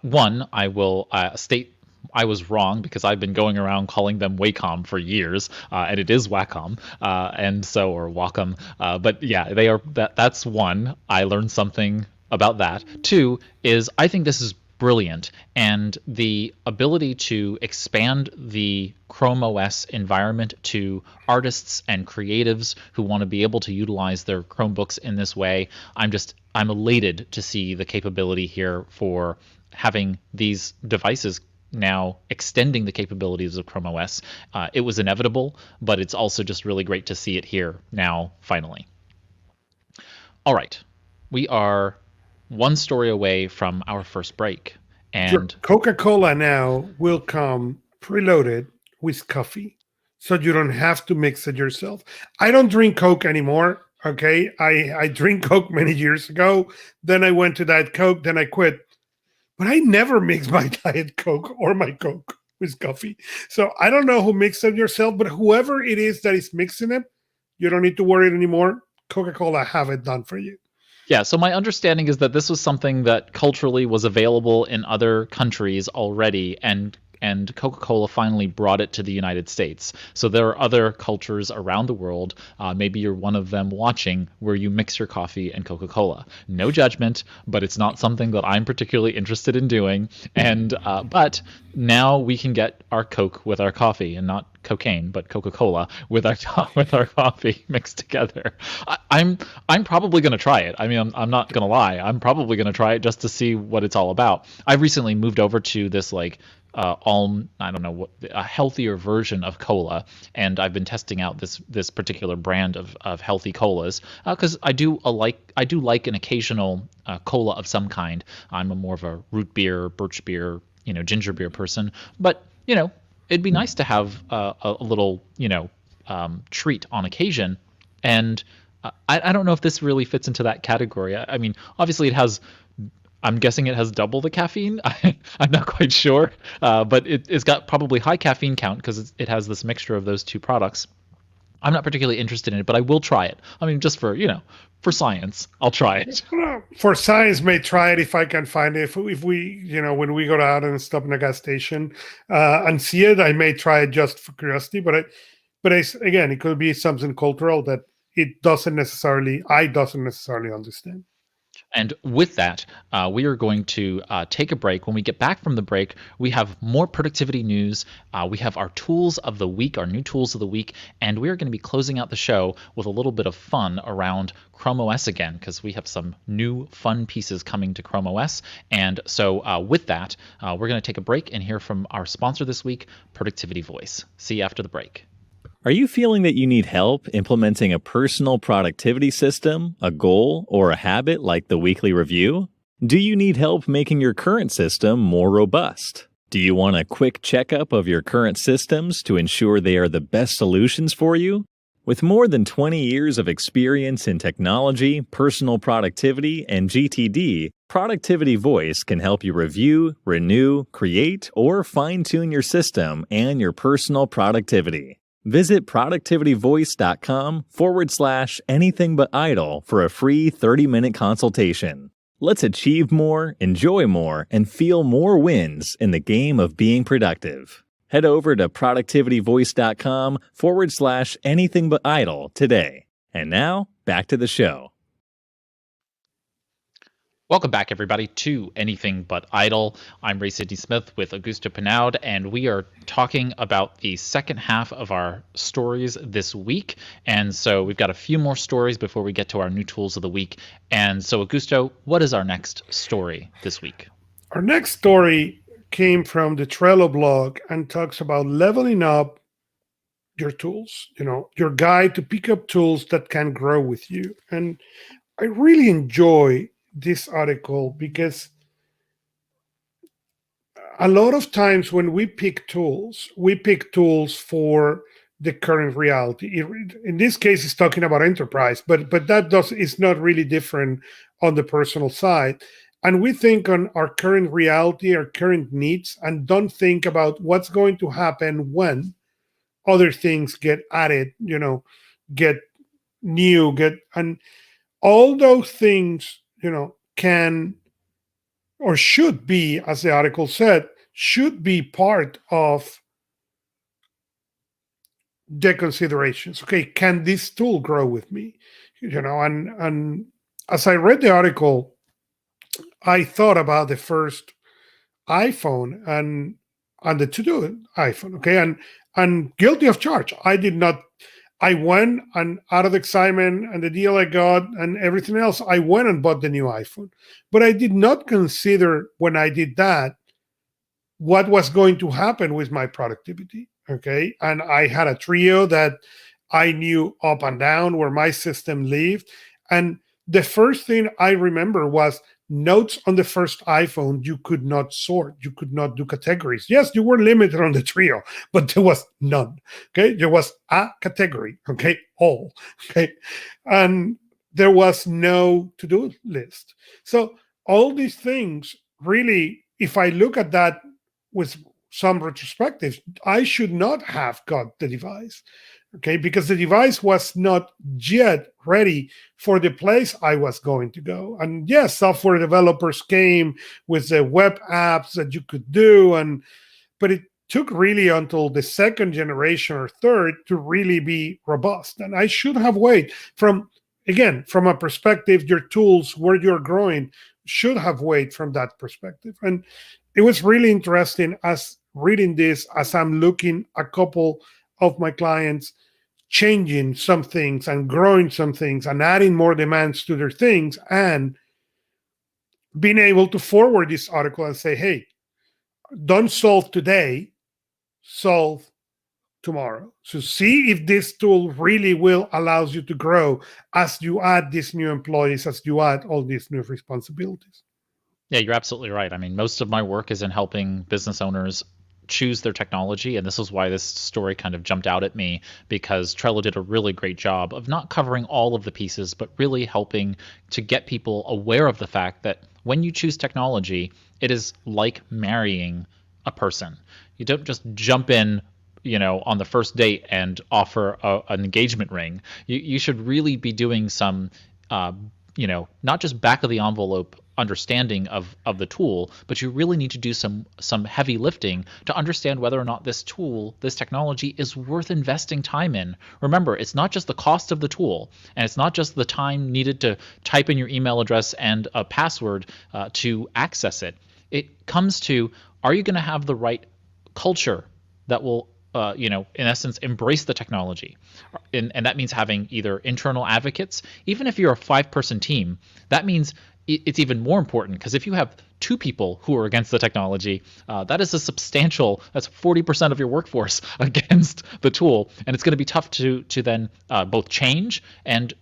one. I will state I was wrong because I've been going around calling them Wacom for years, and it is Wacom, or Wacom. But yeah, they are. That's one. I learned something about that. Two is I think this is brilliant, and the ability to expand the ChromeOS environment to artists and creatives who want to be able to utilize their Chromebooks in this way. I'm elated to see the capability here for having these devices now extending the capabilities of ChromeOS. It was inevitable, but it's also just really great to see it here now, finally. All right, we are one story away from our first break. And Coca-Cola now will come preloaded with coffee, so you don't have to mix it yourself. I don't drink Coke anymore. Okay, I drink Coke many years ago. Then I went to Diet Coke. Then I quit. But I never mix my Diet Coke or my Coke with coffee. So I don't know who mixed it yourself, but whoever it is that is mixing it, you don't need to worry anymore. Coca-Cola have it done for you. Yeah, so my understanding is that this was something that culturally was available in other countries already, and Coca-Cola finally brought it to the United States. So there are other cultures around the world, maybe you're one of them watching, where you mix your coffee and Coca-Cola. No judgment, but it's not something that I'm particularly interested in doing. And but now we can get our Coke with our coffee, and not cocaine, but Coca-Cola with our coffee mixed together. I'm probably going to try it. I mean, I'm not going to lie. I'm probably going to try it just to see what it's all about. I've recently moved over to this a healthier version of cola, and I've been testing out this particular brand of healthy colas because I do like an occasional cola of some kind. I'm more of a root beer, birch beer, ginger beer person, but it'd be nice to have a little treat on occasion, and I don't know if this really fits into that category. I mean, obviously I'm guessing it has double the caffeine. I'm not quite sure, but it's got probably high caffeine count because it has this mixture of those two products. I'm not particularly interested in it, but I will try it. I mean, just for science, I'll try it. For science, may try it if I can find it. If we, when we go out and stop in a gas station and see it, I may try it just for curiosity. But again, it could be something cultural that I doesn't necessarily understand. And with that, we are going to take a break. When we get back from the break, we have more productivity news. We have our tools of the week, our new tools of the week, and we are going to be closing out the show with a little bit of fun around ChromeOS again, because we have some new fun pieces coming to ChromeOS. And so with that, we're going to take a break and hear from our sponsor this week, Productivity Voice. See you after the break. Are you feeling that you need help implementing a personal productivity system, a goal, or a habit like the weekly review? Do you need help making your current system more robust? Do you want a quick checkup of your current systems to ensure they are the best solutions for you? With more than 20 years of experience in technology, personal productivity, and GTD, Productivity Voice can help you review, renew, create, or fine-tune your system and your personal productivity. Visit productivityvoice.com/anythingbutidle for a free 30-minute consultation. Let's achieve more, enjoy more, and feel more wins in the game of being productive. Head over to productivityvoice.com/anythingbutidle today. And now, back to the show. Welcome back, everybody, to Anything But Idle. I'm Ray Sidney-Smith with Augusto Pinaud, and we are talking about the second half of our stories this week. And so we've got a few more stories before we get to our new tools of the week. And so, Augusto, what is our next story this week? Our next story came from the Trello blog and talks about leveling up your tools, your guide to pick up tools that can grow with you. And I really enjoy this article because a lot of times when we pick tools for the current reality. In this case, it's talking about enterprise, but that is not really different on the personal side. and we think on our current reality, our current needs, and don't think about what's going to happen when other things get added, get new, and all those things, can or should be, as the article said, should be part of the considerations. Okay, can this tool grow with me? And as I read the article, I thought about the first iPhone and the to-do iPhone. Okay, and guilty of charge. I went and out of the excitement and the deal I got and everything else, I went and bought the new iPhone. But I did not consider when I did that what was going to happen with my productivity. Okay, and I had a trio that I knew up and down where my system lived, and the first thing I remember was notes on the first iPhone. You could not sort, you could not do categories. Yes, you were limited on the trio, but there was none. Okay, there was a category. Okay, all. Okay, and there was no to-do list. So all these things really, if I look at that with some retrospective, I should not have got the device. Okay, because the device was not yet ready for the place I was going to go. And yes, software developers came with the web apps that you could do, but it took really until the second generation or third to really be robust. And I should have waited from a perspective, your tools, where you're growing, should have waited from that perspective. And it was really interesting as reading this, as I'm looking a couple of my clients changing some things and growing some things and adding more demands to their things, and being able to forward this article and say, hey, don't solve today, solve tomorrow. So see if this tool really will allows you to grow as you add these new employees, as you add all these new responsibilities. Yeah, you're absolutely right. I mean, most of my work is in helping business owners choose their technology, and this is why this story kind of jumped out at me, because Trello did a really great job of not covering all of the pieces, but really helping to get people aware of the fact that when you choose technology, it is like marrying a person. You don't just jump in, on the first date and offer an engagement ring. You should really be doing some, not just back of the envelope understanding of the tool, but you really need to do some heavy lifting to understand whether or not this tool, this technology, is worth investing time in. Remember, it's not just the cost of the tool, and it's not just the time needed to type in your email address and a password to access it. It comes to, are you going to have the right culture that will in essence, embrace the technology. And that means having either internal advocates. Even if you're a 5-person team, that means it's even more important, because if you have 2 people who are against the technology, that is that's 40% of your workforce against the tool. And it's going to be tough to then both change and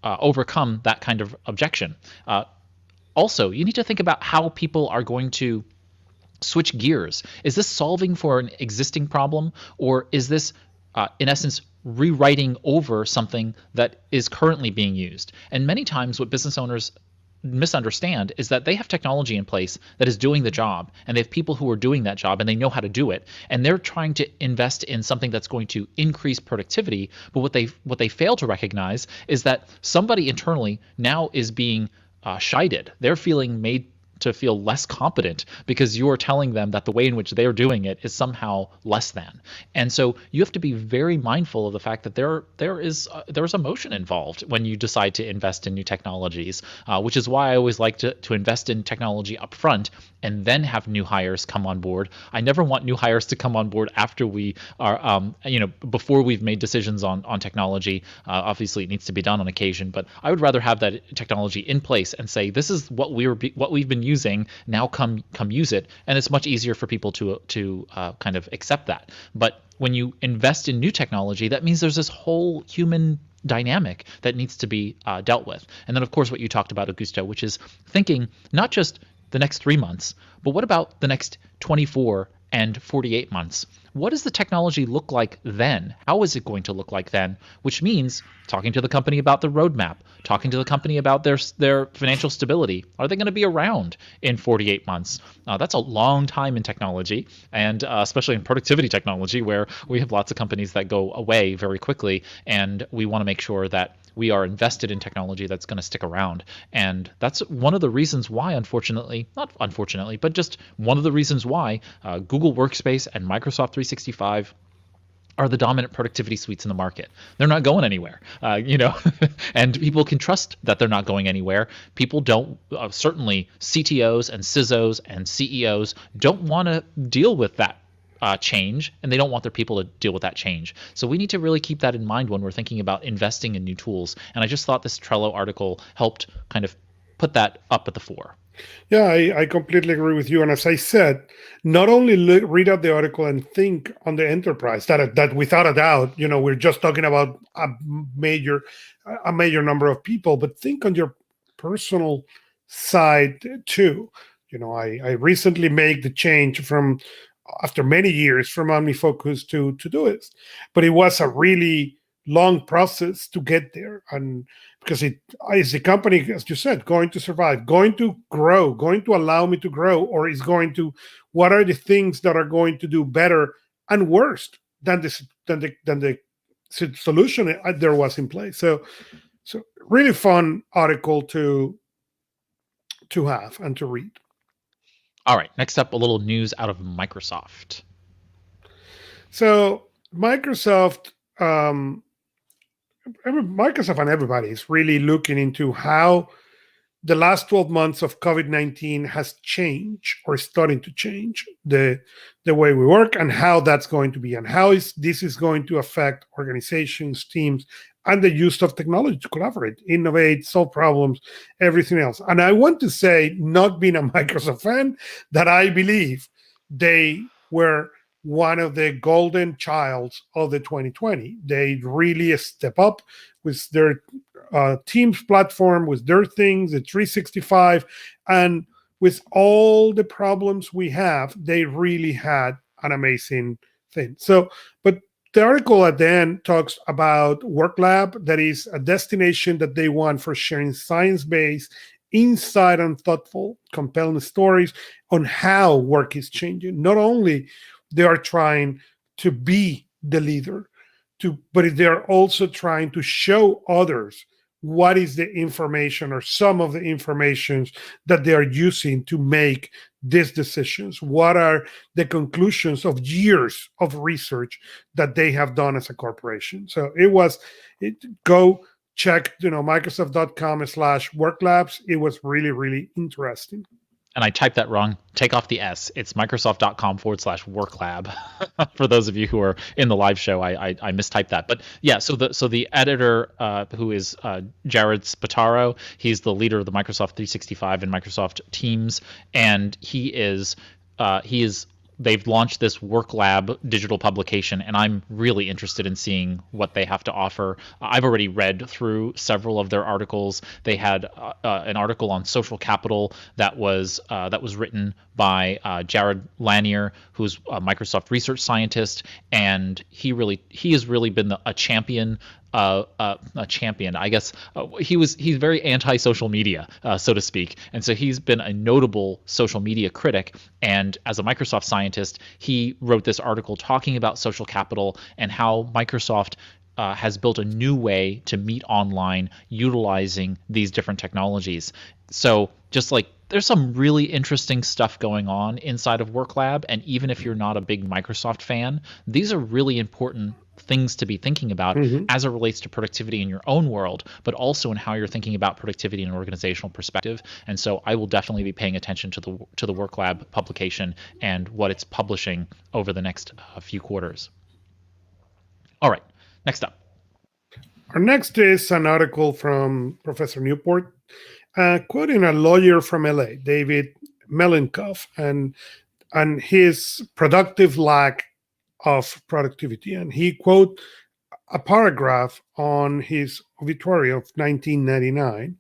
overcome that kind of objection. Also, you need to think about how people are going to switch gears. Is this solving for an existing problem, or is this, in essence, rewriting over something that is currently being used? And many times what business owners misunderstand is that they have technology in place that is doing the job, and they have people who are doing that job and they know how to do it, and they're trying to invest in something that's going to increase productivity. But what they fail to recognize is that somebody internally now is being chided. They're feeling made to feel less competent because you're telling them that the way in which they're doing it is somehow less than. And so you have to be very mindful of the fact that there's emotion involved when you decide to invest in new technologies, which is why I always like to invest in technology up front and then have new hires come on board. I never want new hires to come on board after we are, before we've made decisions on technology. Obviously, it needs to be done on occasion, but I would rather have that technology in place and say, this is what we've been using, now come use it. And it's much easier for people to kind of accept that. But when you invest in new technology, that means there's this whole human dynamic that needs to be dealt with. And then, of course, what you talked about, Augusto, which is thinking not just the next 3 months, but what about the next 24 and 48 months. What does the technology look like then? How is it going to look like then? Which means talking to the company about the roadmap, talking to the company about their financial stability. Are they going to be around in 48 months? That's a long time in technology, and especially in productivity technology, where we have lots of companies that go away very quickly, and we want to make sure that we are invested in technology that's going to stick around. And that's one of the reasons why, not unfortunately, but just one of the reasons why Google Workspace and Microsoft 365 are the dominant productivity suites in the market. They're not going anywhere, and people can trust that they're not going anywhere. People don't, certainly CTOs and CISOs and CEOs don't want to deal with that change, and they don't want their people to deal with that change. So we need to really keep that in mind when we're thinking about investing in new tools. And I just thought this Trello article helped kind of put that up at the fore. Yeah, I completely agree with you. And as I said, not only read out the article and think on the enterprise, that without a doubt, we're just talking about a major number of people, but think on your personal side too. I recently made the change from, after many years, from OmniFocus to Todoist, but it was a really long process to get there. And because it is the company, as you said, going to survive, going to grow, going to allow me to grow, or is going to, what are the things that are going to do better and worse than the solution there was in place? So really fun article to have and to read. All right, next up, a little news out of Microsoft. So Microsoft and everybody is really looking into how the last 12 months of COVID-19 has changed, or starting to change, the way we work, and how that's going to be, and how this is going to affect organizations, teams, and the use of technology to collaborate, innovate, solve problems, everything else. And I want to say, not being a Microsoft fan, that I believe they were one of the golden childs of the 2020. They really step up with their Teams platform, with their things, the 365, and with all the problems we have, they really had an amazing thing. So, but the article at the end talks about WorkLab, that is a destination that they want for sharing science-based, insight, and thoughtful, compelling stories on how work is changing. Not only they are trying to be the leader, but they are also trying to show others what is the information, or some of the information that they are using to make these decisions. What are the conclusions of years of research that they have done as a corporation? So go check, Microsoft.com/worklabs. It was really, really interesting. And I typed that wrong. Take off the S. It's Microsoft.com/worklab. For those of you who are in the live show, I mistyped that. But yeah, so the editor, who is Jared Spataro, he's the leader of the Microsoft 365 and Microsoft Teams, and they've launched this WorkLab digital publication, and I'm really interested in seeing what they have to offer. I've already read through several of their articles. They had an article on social capital that was written by Jared Lanier, who's a Microsoft research scientist, and he has really been a champion. A champion, I guess. He's very anti-social media, so to speak, and so he's been a notable social media critic. And as a Microsoft scientist, he wrote this article talking about social capital and how Microsoft has built a new way to meet online utilizing these different technologies. So just like there's some really interesting stuff going on inside of WorkLab, and even if you're not a big Microsoft fan, these are really important things to be thinking about as it relates to productivity in your own world, but also in how you're thinking about productivity in an organizational perspective. And so I will definitely be paying attention to the WorkLab publication and what it's publishing over the next few quarters. All right, next up. Our next is an article from Professor Newport, quoting a lawyer from LA, David Melinkoff, and his productive lack of productivity. And he quote a paragraph on his obituary of 1999,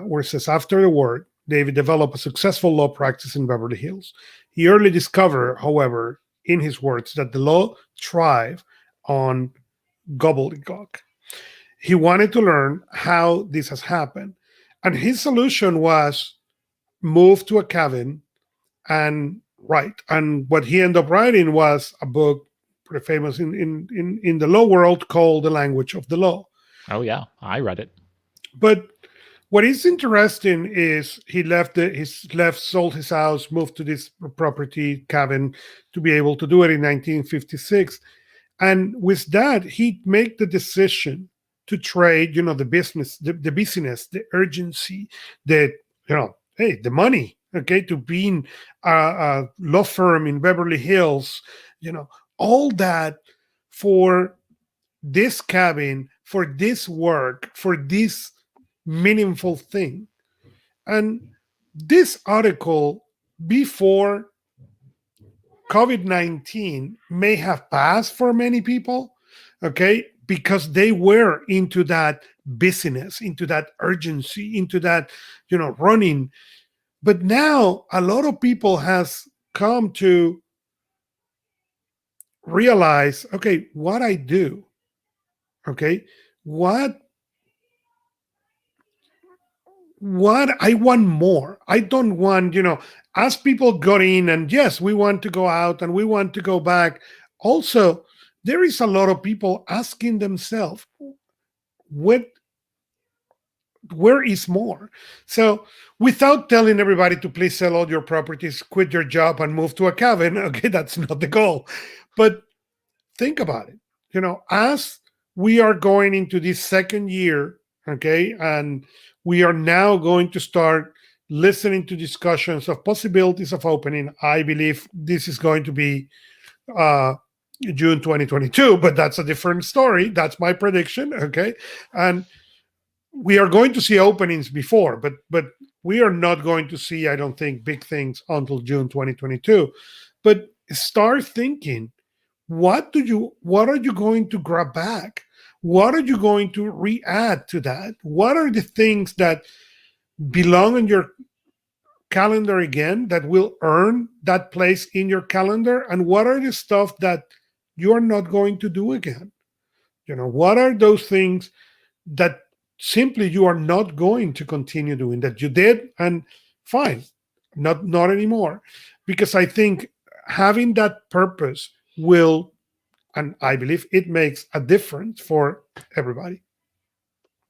where it says, after the war, David developed a successful law practice in Beverly Hills. He early discovered, however, in his words, that the law thrived on gobbledygook. He wanted to learn how this has happened. And his solution was move to a cabin and write. And what he ended up writing was a book pretty famous in the law world called The Language of the Law. Oh, yeah. I read it. But what is interesting is he sold his house, moved to this property cabin to be able to do it in 1956. And with that, he made the decision to trade, the business, the busyness, the urgency, the money, okay, to being a law firm in Beverly Hills, all that for this cabin, for this work, for this meaningful thing. And this article, before COVID-19, may have passed for many people, okay, because they were into that busyness, into that urgency, into that, running. But now a lot of people has come to realize, okay, what I do, okay, what I want more. I don't want, as people got in, and yes, we want to go out and we want to go back. Also, there is a lot of people asking themselves, where is more? So without telling everybody to please sell all your properties, quit your job and move to a cabin, okay, that's not the goal. But think about it, as we are going into this second year, okay, and we are now going to start listening to discussions of possibilities of opening. I believe this is going to be June 2022, but that's a different story. That's my prediction, okay? And we are going to see openings before, but we are not going to see, I don't think, big things until June 2022. But start thinking, what are you going to grab back? What are you going to re-add to that? What are the things that belong in your calendar again that will earn that place in your calendar? And what are the stuff that you are not going to do again? What are those things that simply you are not going to continue doing that you did? And fine, not anymore. Because I think having that purpose will, and I believe it makes a difference for everybody.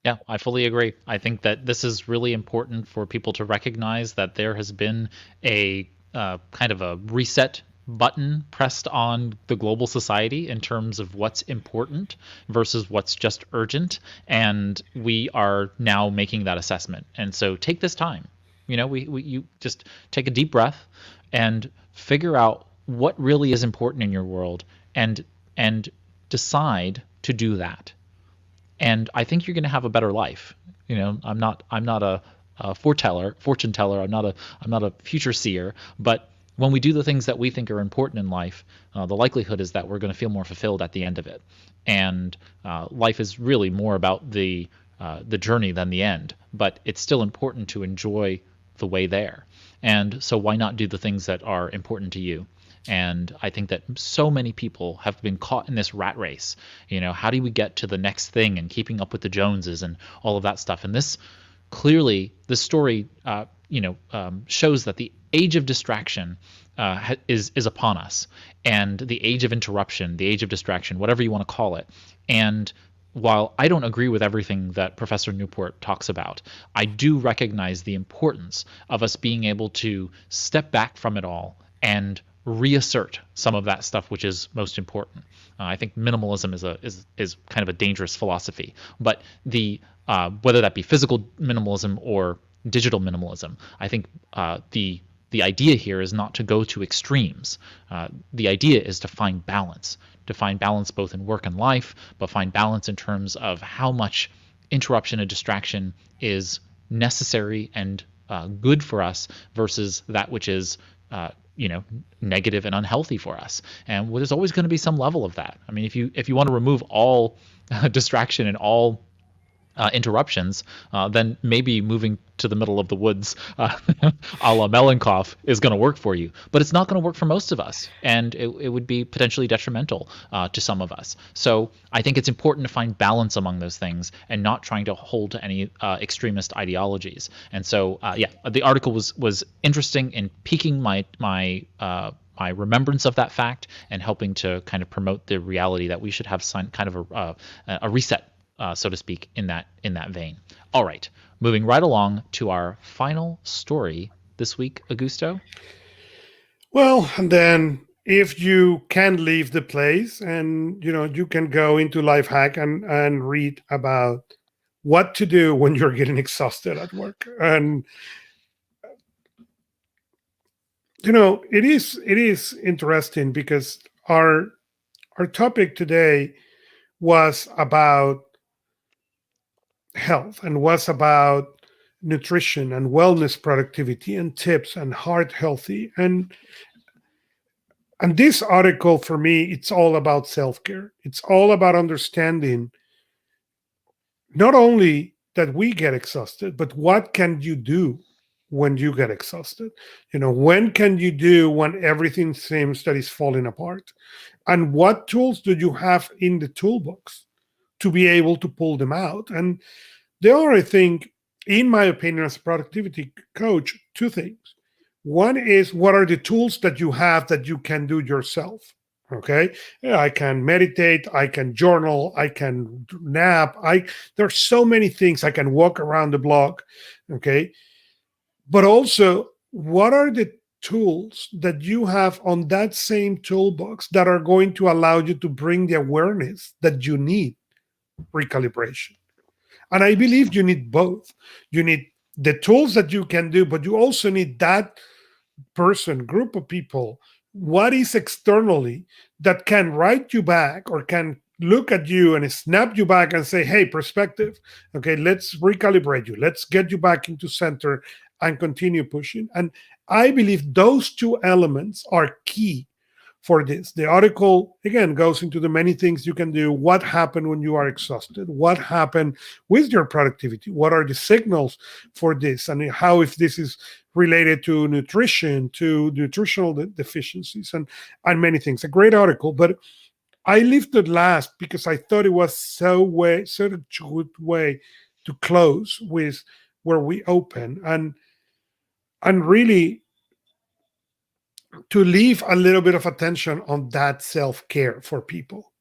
Yeah, I fully agree. I think that this is really important for people to recognize that there has been a kind of a reset button pressed on the global society in terms of what's important versus what's just urgent. And we are now making that assessment. And so take this time. You just take a deep breath and figure out what really is important in your world and decide to do that. And I think you're going to have a better life. I'm not a fortune teller. I'm not a future seer. But when we do the things that we think are important in life, the likelihood is that we're going to feel more fulfilled at the end of it. And life is really more about the journey than the end. But it's still important to enjoy the way there. And so why not do the things that are important to you? And I think that so many people have been caught in this rat race. How do we get to the next thing and keeping up with the Joneses and all of that stuff? And this story, shows that the age of distraction is upon us, and the age of interruption, the age of distraction, whatever you want to call it. And while I don't agree with everything that Professor Newport talks about, I do recognize the importance of us being able to step back from it all and reassert some of that stuff which is most important. I think minimalism is kind of a dangerous philosophy, but whether that be physical minimalism or digital minimalism, I think the idea here is not to go to extremes. The idea is to find balance both in work and life, but find balance in terms of how much interruption and distraction is necessary and good for us versus that which is negative and unhealthy for us. And there's always going to be some level of that. I mean, if you want to remove all distraction and all interruptions, then maybe moving to the middle of the woods, a la Mellenkopf, is going to work for you. But it's not going to work for most of us, and it would be potentially detrimental to some of us. So I think it's important to find balance among those things and not trying to hold to any extremist ideologies. And so, the article was interesting in piquing my remembrance of that fact and helping to kind of promote the reality that we should have kind of a reset, so to speak, in that vein. All right, moving right along to our final story this week, Augusto. Well, and then if you can leave the place and you can go into Lifehack and read about what to do when you're getting exhausted at work. And it is interesting because our topic today was about health and was about nutrition and wellness, productivity and tips and heart healthy. And this article, for me, it's all about self-care. It's all about understanding not only that we get exhausted, but what can you do when you get exhausted? When can you do when everything seems that is falling apart? And what tools do you have in the toolbox to be able to pull them out? And there are, I think, in my opinion, as a productivity coach, two things. One is, what are the tools that you have that you can do yourself? Okay, I can meditate, I can journal, I can nap. There's so many things. I can walk around the block. Okay, but also, what are the tools that you have on that same toolbox that are going to allow you to bring the awareness that you need recalibration? And I believe you need both. You need the tools that you can do, but you also need that group of people, what is externally that can write you back or can look at you and snap you back and say, hey, perspective, okay, let's recalibrate you. Let's get you back into center and continue pushing. And I believe those two elements are key for this. The article, again, goes into the many things you can do. What happened when you are exhausted? What happened with your productivity? What are the signals for this? And how, if this is related to nutrition, to nutritional deficiencies, and many things. A great article, but I left it last because I thought it was such a good way to close with where we open and really to leave a little bit of attention on that self-care for people.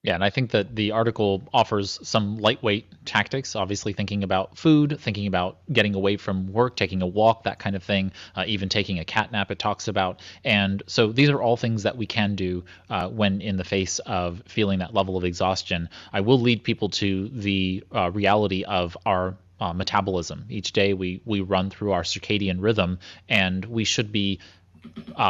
Yeah, and I think that the article offers some lightweight tactics, obviously thinking about food, thinking about getting away from work, taking a walk, that kind of thing, even taking a cat nap it talks about. And so these are all things that we can do when in the face of feeling that level of exhaustion. I will lead people to the reality of our metabolism. Each day we run through our circadian rhythm, and we should be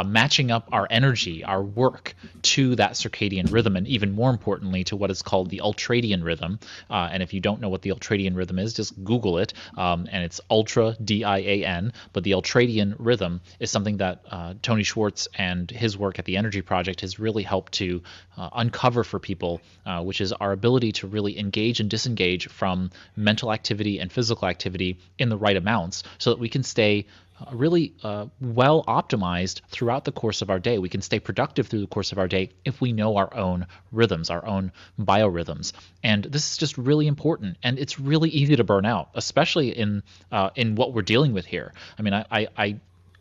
matching up our energy, our work, to that circadian rhythm, and even more importantly, to what is called the ultradian rhythm. And if you don't know what the ultradian rhythm is, just Google it, and it's ultra, D-I-A-N. But the ultradian rhythm is something that Tony Schwartz and his work at the Energy Project has really helped to uncover for people, which is our ability to really engage and disengage from mental activity and physical activity in the right amounts, so that we can stay really well optimized throughout the course of our day. We can stay productive through the course of our day if we know our own rhythms, our own biorhythms. And this is just really important. And it's really easy to burn out, especially in what we're dealing with here. I mean,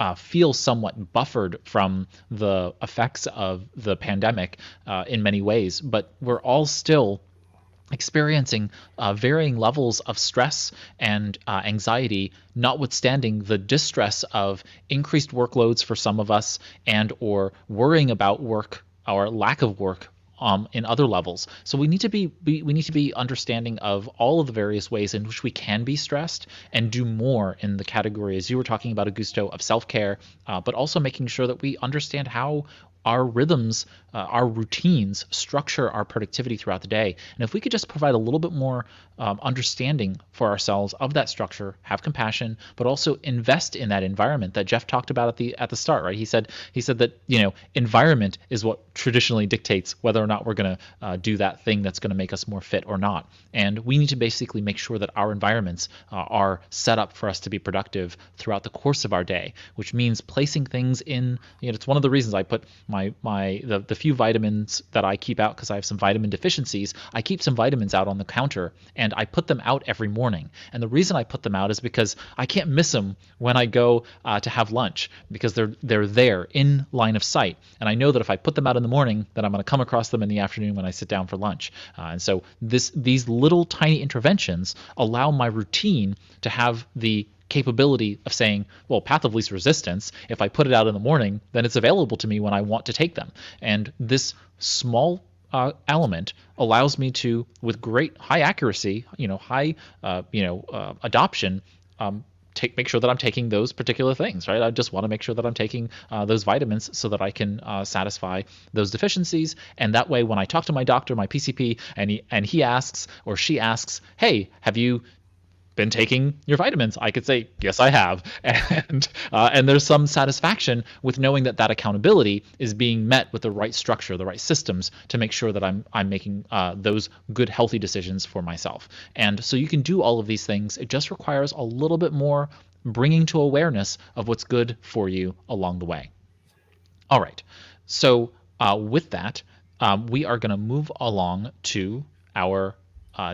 I feel somewhat buffered from the effects of the pandemic in many ways, but we're all still experiencing varying levels of stress and anxiety, notwithstanding the distress of increased workloads for some of us, and or worrying about work or lack of work in other levels. So we need to be understanding of all of the various ways in which we can be stressed and do more in the category, as you were talking about, Augusto, of self-care, but also making sure that we understand how our rhythms, our routines structure our productivity throughout the day. And if we could just provide a little bit more understanding for ourselves of that structure, have compassion, but also invest in that environment that Jeff talked about at the start, right? He said that environment is what traditionally dictates whether or not we're going to do that thing that's going to make us more fit or not. And we need to basically make sure that our environments are set up for us to be productive throughout the course of our day, which means placing things in. It's one of the reasons I put the few vitamins that I keep out, because I have some vitamin deficiencies. I keep some vitamins out on the counter, and I put them out every morning. And the reason I put them out is because I can't miss them when I go to have lunch, because they're there in line of sight. And I know that if I put them out in the morning, then I'm going to come across them in the afternoon when I sit down for lunch. And so these little tiny interventions allow my routine to have the capability of saying, well, path of least resistance, if I put it out in the morning, then it's available to me when I want to take them. And this small element allows me to, with great high accuracy, high adoption, make sure that I'm taking those particular things, right? I just want to make sure that I'm taking those vitamins so that I can satisfy those deficiencies. And that way, when I talk to my doctor, my PCP, and he asks or she asks, hey, have you been taking your vitamins? I could say, yes, I have. And there's some satisfaction with knowing that accountability is being met with the right structure, the right systems to make sure that I'm making those good, healthy decisions for myself. And so you can do all of these things. It just requires a little bit more bringing to awareness of what's good for you along the way. All right. So with that, we are going to move along to our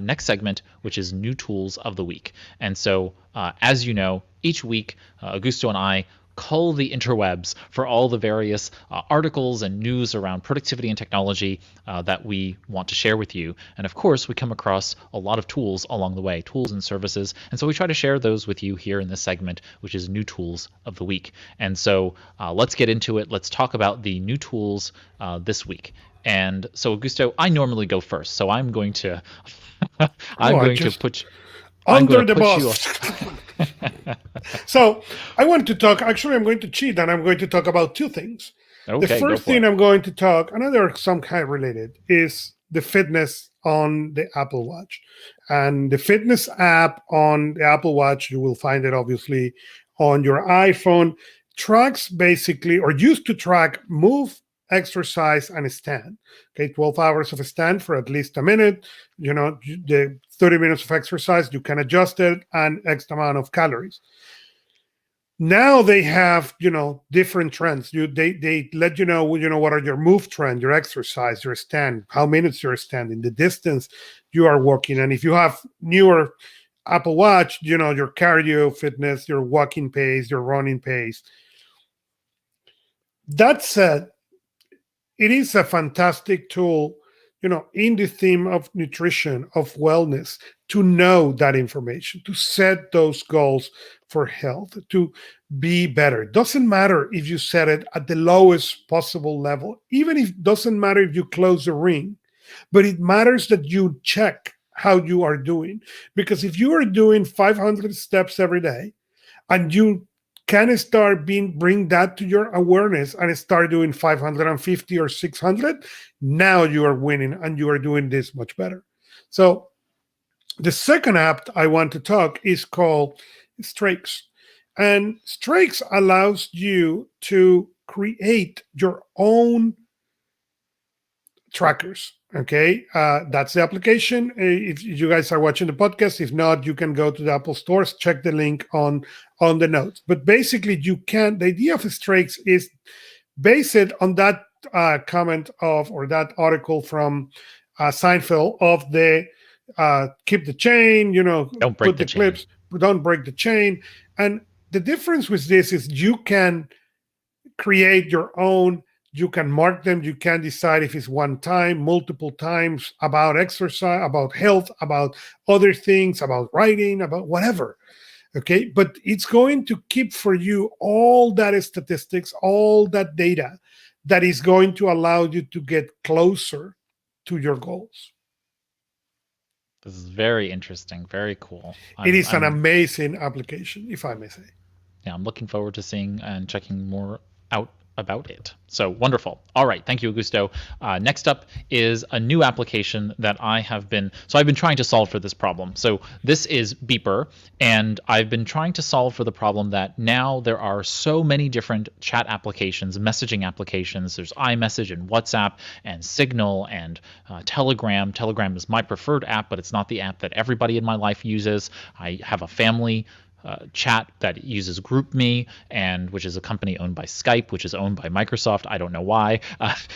next segment, which is new tools of the week. And so, as you know, each week, Augusto and I cull the interwebs for all the various articles and news around productivity and technology that we want to share with you. And of course, we come across a lot of tools along the way, tools and services. And so we try to share those with you here in this segment, which is new tools of the week. And so let's get into it. Let's talk about the new tools this week. And so, Augusto, I normally go first, so I'm going to put under the bus. So I want to talk. Actually, I'm going to cheat, and I'm going to talk about two things. Okay, the first thing I'm going to talk, another some kind related, is the fitness on the Apple Watch. And the fitness app on the Apple Watch, you will find it obviously on your iPhone, tracks basically, or used to track move, exercise, and stand. Okay, 12 hours of a stand for at least a minute. The 30 minutes of exercise, you can adjust it, and X amount of calories. Now they have, different trends. They let you know, what are your move trend, your exercise, your stand, how minutes you're standing, the distance you are walking. And if you have newer Apple Watch, your cardio fitness, your walking pace, your running pace. That said, it is a fantastic tool, in the theme of nutrition, of wellness, to know that information, to set those goals for health, to be better. It doesn't matter if you set it at the lowest possible level, even if it doesn't matter if you close the ring, but it matters that you check how you are doing. Because if you are doing 500 steps every day and you can start bring that to your awareness and start doing 550 or 600, now you are winning and you are doing this much better. So the second app I want to talk is called Streaks. And Streaks allows you to create your own trackers. Okay, that's the application. If you guys are watching the podcast, if not, you can go to the Apple stores, check the link on the notes. But basically, the idea of Streaks is based on that comment or that article from Seinfeld of the keep the chain, don't break the clips, don't break the chain. And the difference with this is you can create your own. You can mark them. You can decide if it's one time, multiple times, about exercise, about health, about other things, about writing, about whatever. Okay. But it's going to keep for you all that statistics, all that data that is going to allow you to get closer to your goals. This is very interesting. Very cool. It is an amazing application, if I may say. Yeah, I'm looking forward to seeing and checking more out about it. So wonderful. All right, thank you, Augusto. Next up is a new application that I've been trying to solve for this problem. So this is Beeper, and I've been trying to solve for the problem that now there are so many different chat applications, messaging applications. There's iMessage and WhatsApp and Signal and Telegram. Telegram is my preferred app, but it's not the app that everybody in my life uses. I have a family chat that uses GroupMe, and which is a company owned by Skype, which is owned by Microsoft. I don't know why,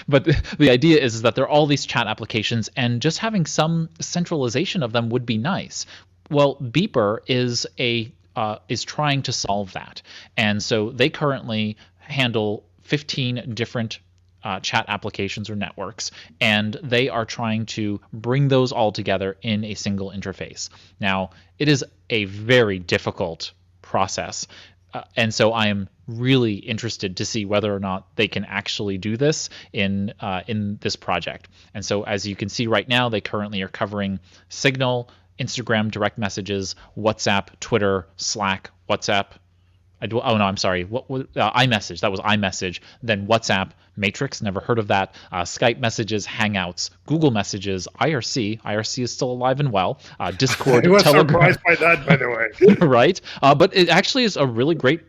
but the idea is that there are all these chat applications, and just having some centralization of them would be nice. Well, Beeper is trying to solve that, and so they currently handle 15 different chat applications or networks, and they are trying to bring those all together in a single interface. Now, it is a very difficult process, and so I am really interested to see whether or not they can actually do this in this project. And so, as you can see right now, they currently are covering Signal, Instagram direct messages, WhatsApp, Twitter, Slack, WhatsApp. iMessage. That was iMessage. Then WhatsApp, Matrix, never heard of that. Skype messages, Hangouts, Google Messages, IRC. IRC is still alive and well. Discord, I was Telegram. surprised by that, by the way. Right? But it actually is a really great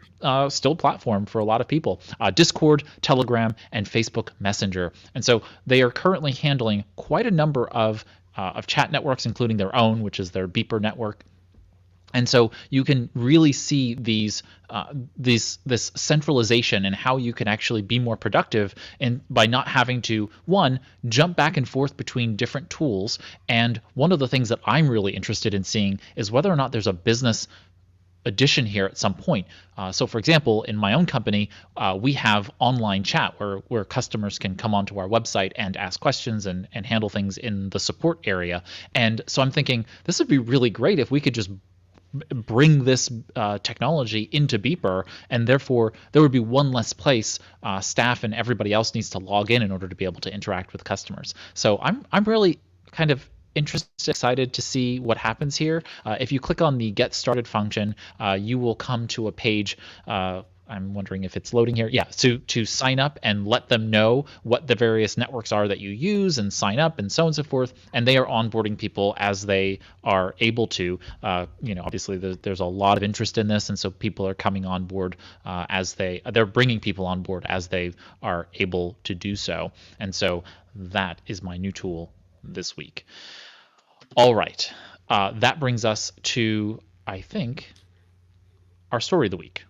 still platform for a lot of people. Discord, Telegram, and Facebook Messenger. And so they are currently handling quite a number of chat networks, including their own, which is their Beeper network. And so you can really see this centralization and how you can actually be more productive, and by not having to, one, jump back and forth between different tools. And one of the things that I'm really interested in seeing is whether or not there's a business addition here at some point. So for example, in my own company, we have online chat where customers can come onto our website and ask questions and handle things in the support area. And so I'm thinking this would be really great if we could just bring this technology into Beeper, and therefore there would be one less place staff and everybody else needs to log in order to be able to interact with customers. So I'm really kind of excited to see what happens here. If you click on the Get Started function, you will come to a page. I'm wondering if it's loading here. Yeah, to sign up and let them know what the various networks are that you use and sign up and so on and so forth. And they are onboarding people as they are able to. Obviously there's a lot of interest in this, and so people are coming on board as they're bringing people on board as they are able to do so. And so that is my new tool this week. All right, that brings us to, I think, our story of the week.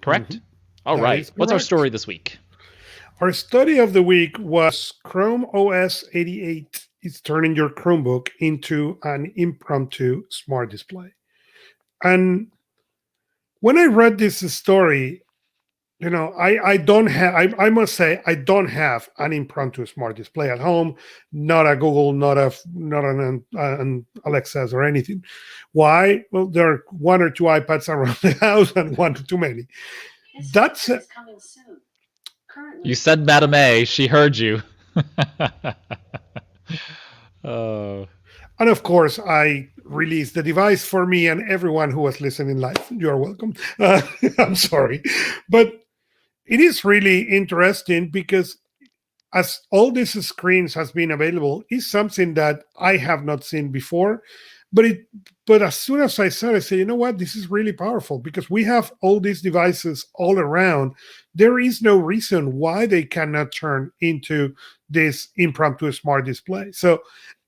Correct? Mm-hmm. All right. What's our story this week? Our study of the week was ChromeOS 88 is turning your Chromebook into an impromptu smart display. And when I read this story, I must say I don't have an impromptu smart display at home, not a Google, not an Alexa's or anything. Why? Well, there are one or two iPads around the house and one too many. That's it. You said Madam A, she heard you. Oh. And of course, I released the device for me and everyone who was listening live. You're welcome. I'm sorry. But it is really interesting because as all these screens has been available, is something that I have not seen before. But as soon as I saw it, I said, you know what? This is really powerful because we have all these devices all around. There is no reason why they cannot turn into this impromptu smart display. So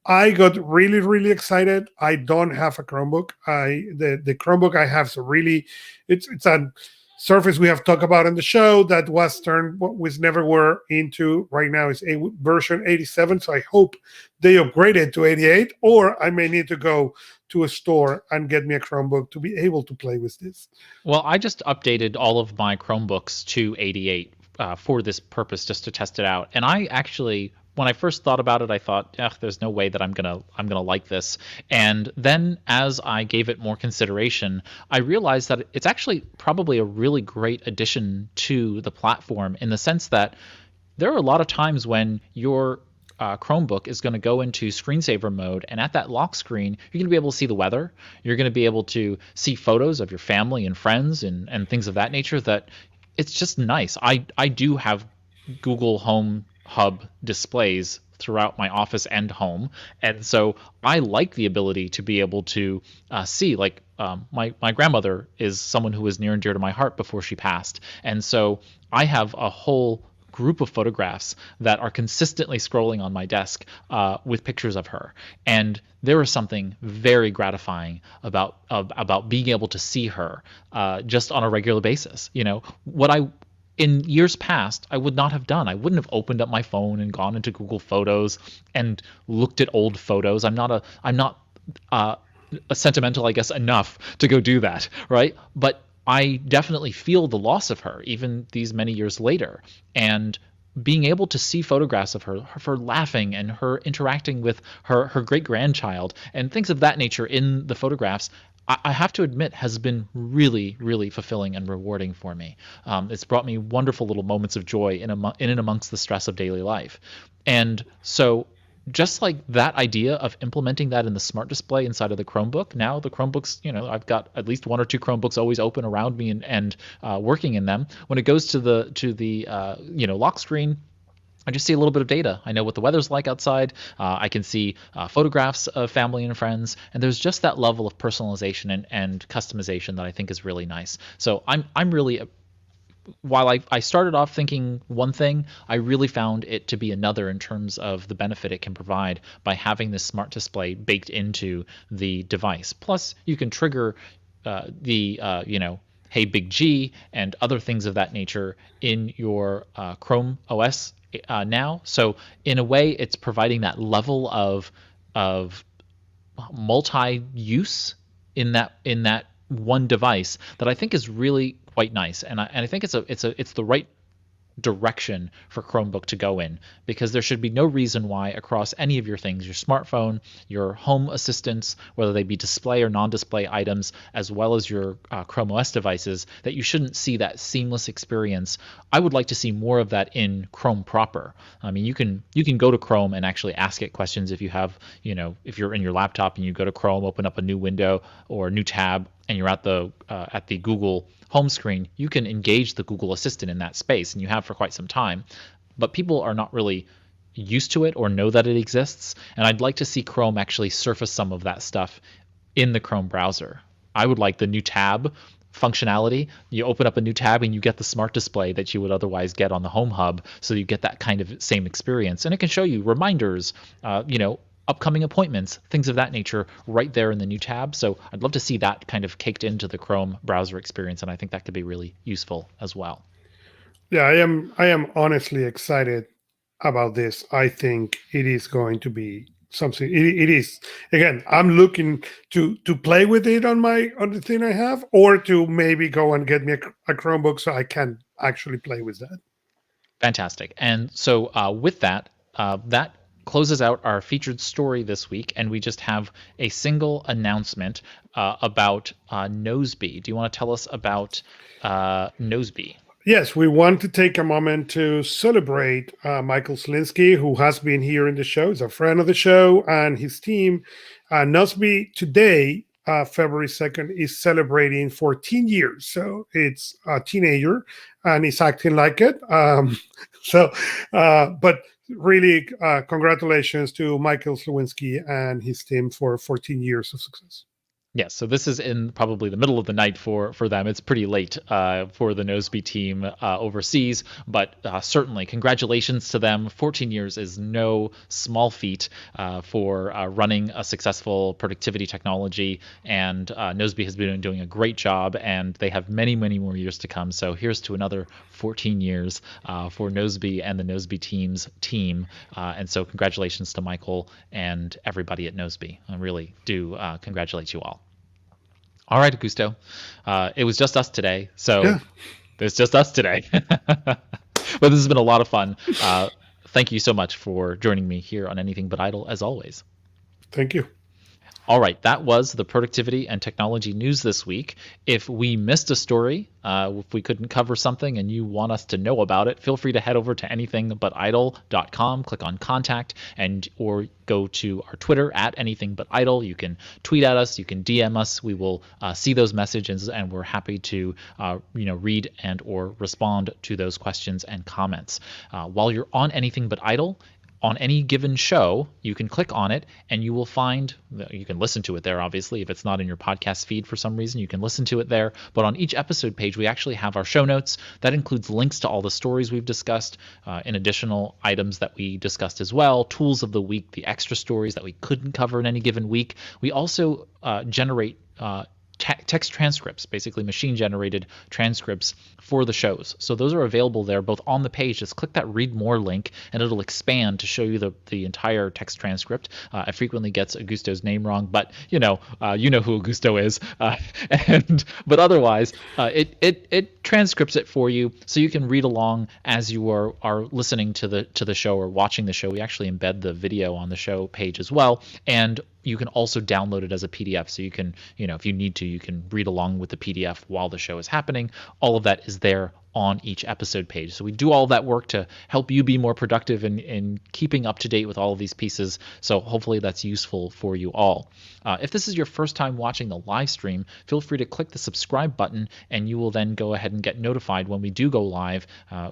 I got really, really excited. I don't have a Chromebook. The Chromebook I have is it's a Surface we have talked about on the show that was turned, was never were into. Right now is a version 87. So I hope they upgrade it to 88, or I may need to go to a store and get me a Chromebook to be able to play with this. Well, I just updated all of my Chromebooks to 88 for this purpose, just to test it out. And I actually, when I first thought about it, I thought, there's no way that I'm gonna like this. And then as I gave it more consideration, I realized that it's actually probably a really great addition to the platform, in the sense that there are a lot of times when your Chromebook is going to go into screensaver mode, and at that lock screen, you're going to be able to see the weather. You're going to be able to see photos of your family and friends and things of that nature that it's just nice. I do have Google Home Hub displays throughout my office and home, and so I like the ability to be able to see, like, my grandmother is someone who was near and dear to my heart before she passed, and so I have a whole group of photographs that are consistently scrolling on my desk with pictures of her, and there is something very gratifying about being able to see her just on a regular basis. You know, what I in years past I would not have done. I wouldn't have opened up my phone and gone into Google Photos and looked at old photos. I'm not a sentimental, I guess, enough to go do that, right? But I definitely feel the loss of her even these many years later, and being able to see photographs of her laughing and her interacting with her great grandchild and things of that nature in the photographs, I have to admit, has been really, really fulfilling and rewarding for me. It's brought me wonderful little moments of joy in and amongst the stress of daily life. And so just like that idea of implementing that in the smart display inside of the Chromebook, now the Chromebooks, you know, I've got at least one or two Chromebooks always open around me and working in them. When it goes to the lock screen, I just see a little bit of data. I know what the weather's like outside. I can see photographs of family and friends, and there's just that level of personalization and customization that I think is really nice. So I'm really, while I started off thinking one thing, I really found it to be another in terms of the benefit it can provide by having this smart display baked into the device. Plus, you can trigger Hey Big G and other things of that nature in your Chrome OS now. So in a way, it's providing that level of multi-use in that one device that I think is really quite nice, and I think it's the right direction for Chromebook to go in, because there should be no reason why across any of your things, your smartphone, your home assistants, whether they be display or non-display items, as well as your Chrome OS devices, that you shouldn't see that seamless experience. I would like to see more of that in Chrome proper. I mean, you can go to Chrome and actually ask it questions if you have, if you're in your laptop and you go to Chrome, open up a new window or a new tab, and you're at the Google home screen, you can engage the Google Assistant in that space, and you have for quite some time. But people are not really used to it or know that it exists, and I'd like to see Chrome actually surface some of that stuff in the Chrome browser. I would like the new tab functionality. You open up a new tab and you get the smart display that you would otherwise get on the Home Hub, so you get that kind of same experience, and it can show you reminders, upcoming appointments, things of that nature right there in the new tab. So I'd love to see that kind of caked into the Chrome browser experience, and I think that could be really useful as well. Yeah, I am honestly excited about this. I think it is going to be something. It is, again, I'm looking to play with it on the thing I have, or to maybe go and get me a Chromebook so I can actually play with that. Fantastic. And so with that, that closes out our featured story this week, and we just have a single announcement about Noseby. Do you want to tell us about Noseby? Yes, we want to take a moment to celebrate Michael Slinsky, who has been here in the show. He's a friend of the show, and his team. Noseby today, February 2nd, is celebrating 14 years. So it's a teenager, and he's acting like it. But really, congratulations to Michael Slawinski and his team for 14 years of success. Yes, so this is in probably the middle of the night for them. It's pretty late for the Noseby team overseas, but certainly congratulations to them. 14 years is no small feat for running a successful productivity technology, and Noseby has been doing a great job, and they have many, many more years to come. So here's to another 14 years for Noseby and the Noseby team. And so congratulations to Michael and everybody at Noseby. I really do congratulate you all. All right, Augusto. It was just us today, so yeah. It's just us today. But this has been a lot of fun. Thank you so much for joining me here on Anything But Idle, as always. Thank you. All right, that was the productivity and technology news this week. If we missed a story, if we couldn't cover something and you want us to know about it, feel free to head over to anythingbutidle.com, click on contact, or go to our Twitter at anythingbutidle. You can tweet at us, you can DM us. We will see those messages, and we're happy to read and or respond to those questions and comments. While you're on Anything But Idle, on any given show, you can click on it and you will find, you can listen to it there, obviously. If it's not in your podcast feed for some reason, you can listen to it there. But on each episode page, we actually have our show notes. That includes links to all the stories we've discussed, and additional items that we discussed as well, tools of the week, the extra stories that we couldn't cover in any given week. We also generate text transcripts, basically machine-generated transcripts for the shows. So those are available there, both on the page. Just click that Read More link, and it'll expand to show you the entire text transcript. I frequently gets Augusto's name wrong, but you know who Augusto is. But otherwise, it transcripts it for you, so you can read along as you are listening to the show or watching the show. We actually embed the video on the show page as well, and you can also download it as a PDF, so you can, if you need to, you can read along with the PDF while the show is happening. All of that is there on each episode page. So we do all that work to help you be more productive in keeping up to date with all of these pieces. So hopefully that's useful for you all. If this is your first time watching the live stream, feel free to click the subscribe button, and you will then go ahead and get notified when we do go live.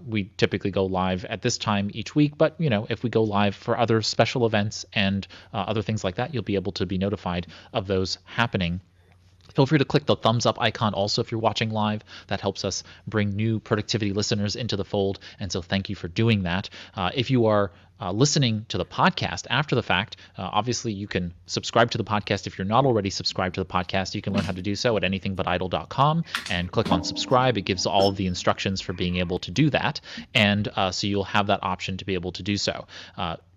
We typically go live at this time each week, but if we go live for other special events and other things like that, you'll be able to be notified of those happening. Feel free to click the thumbs up icon also if you're watching live. That helps us bring new productivity listeners into the fold, and so thank you for doing that. If you are listening to the podcast after the fact, obviously you can subscribe to the podcast. If you're not already subscribed to the podcast, you can learn how to do so at anythingbutidle.com and click on subscribe. It gives all of the instructions for being able to do that, and so you'll have that option to be able to do so.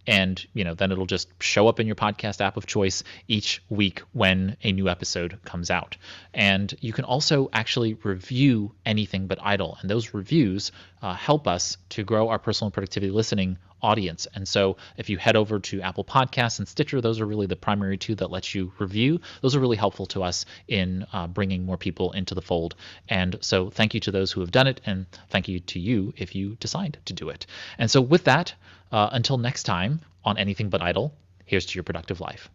And then it'll just show up in your podcast app of choice each week when a new episode comes out. And you can also actually review Anything But Idle, and those reviews help us to grow our personal productivity listening audience. And so if you head over to Apple Podcasts and Stitcher, those are really the primary two that let you review. Those are really helpful to us in bringing more people into the fold. And so thank you to those who have done it, and thank you to you if you decide to do it. And so with that, until next time on Anything But Idle, here's to your productive life.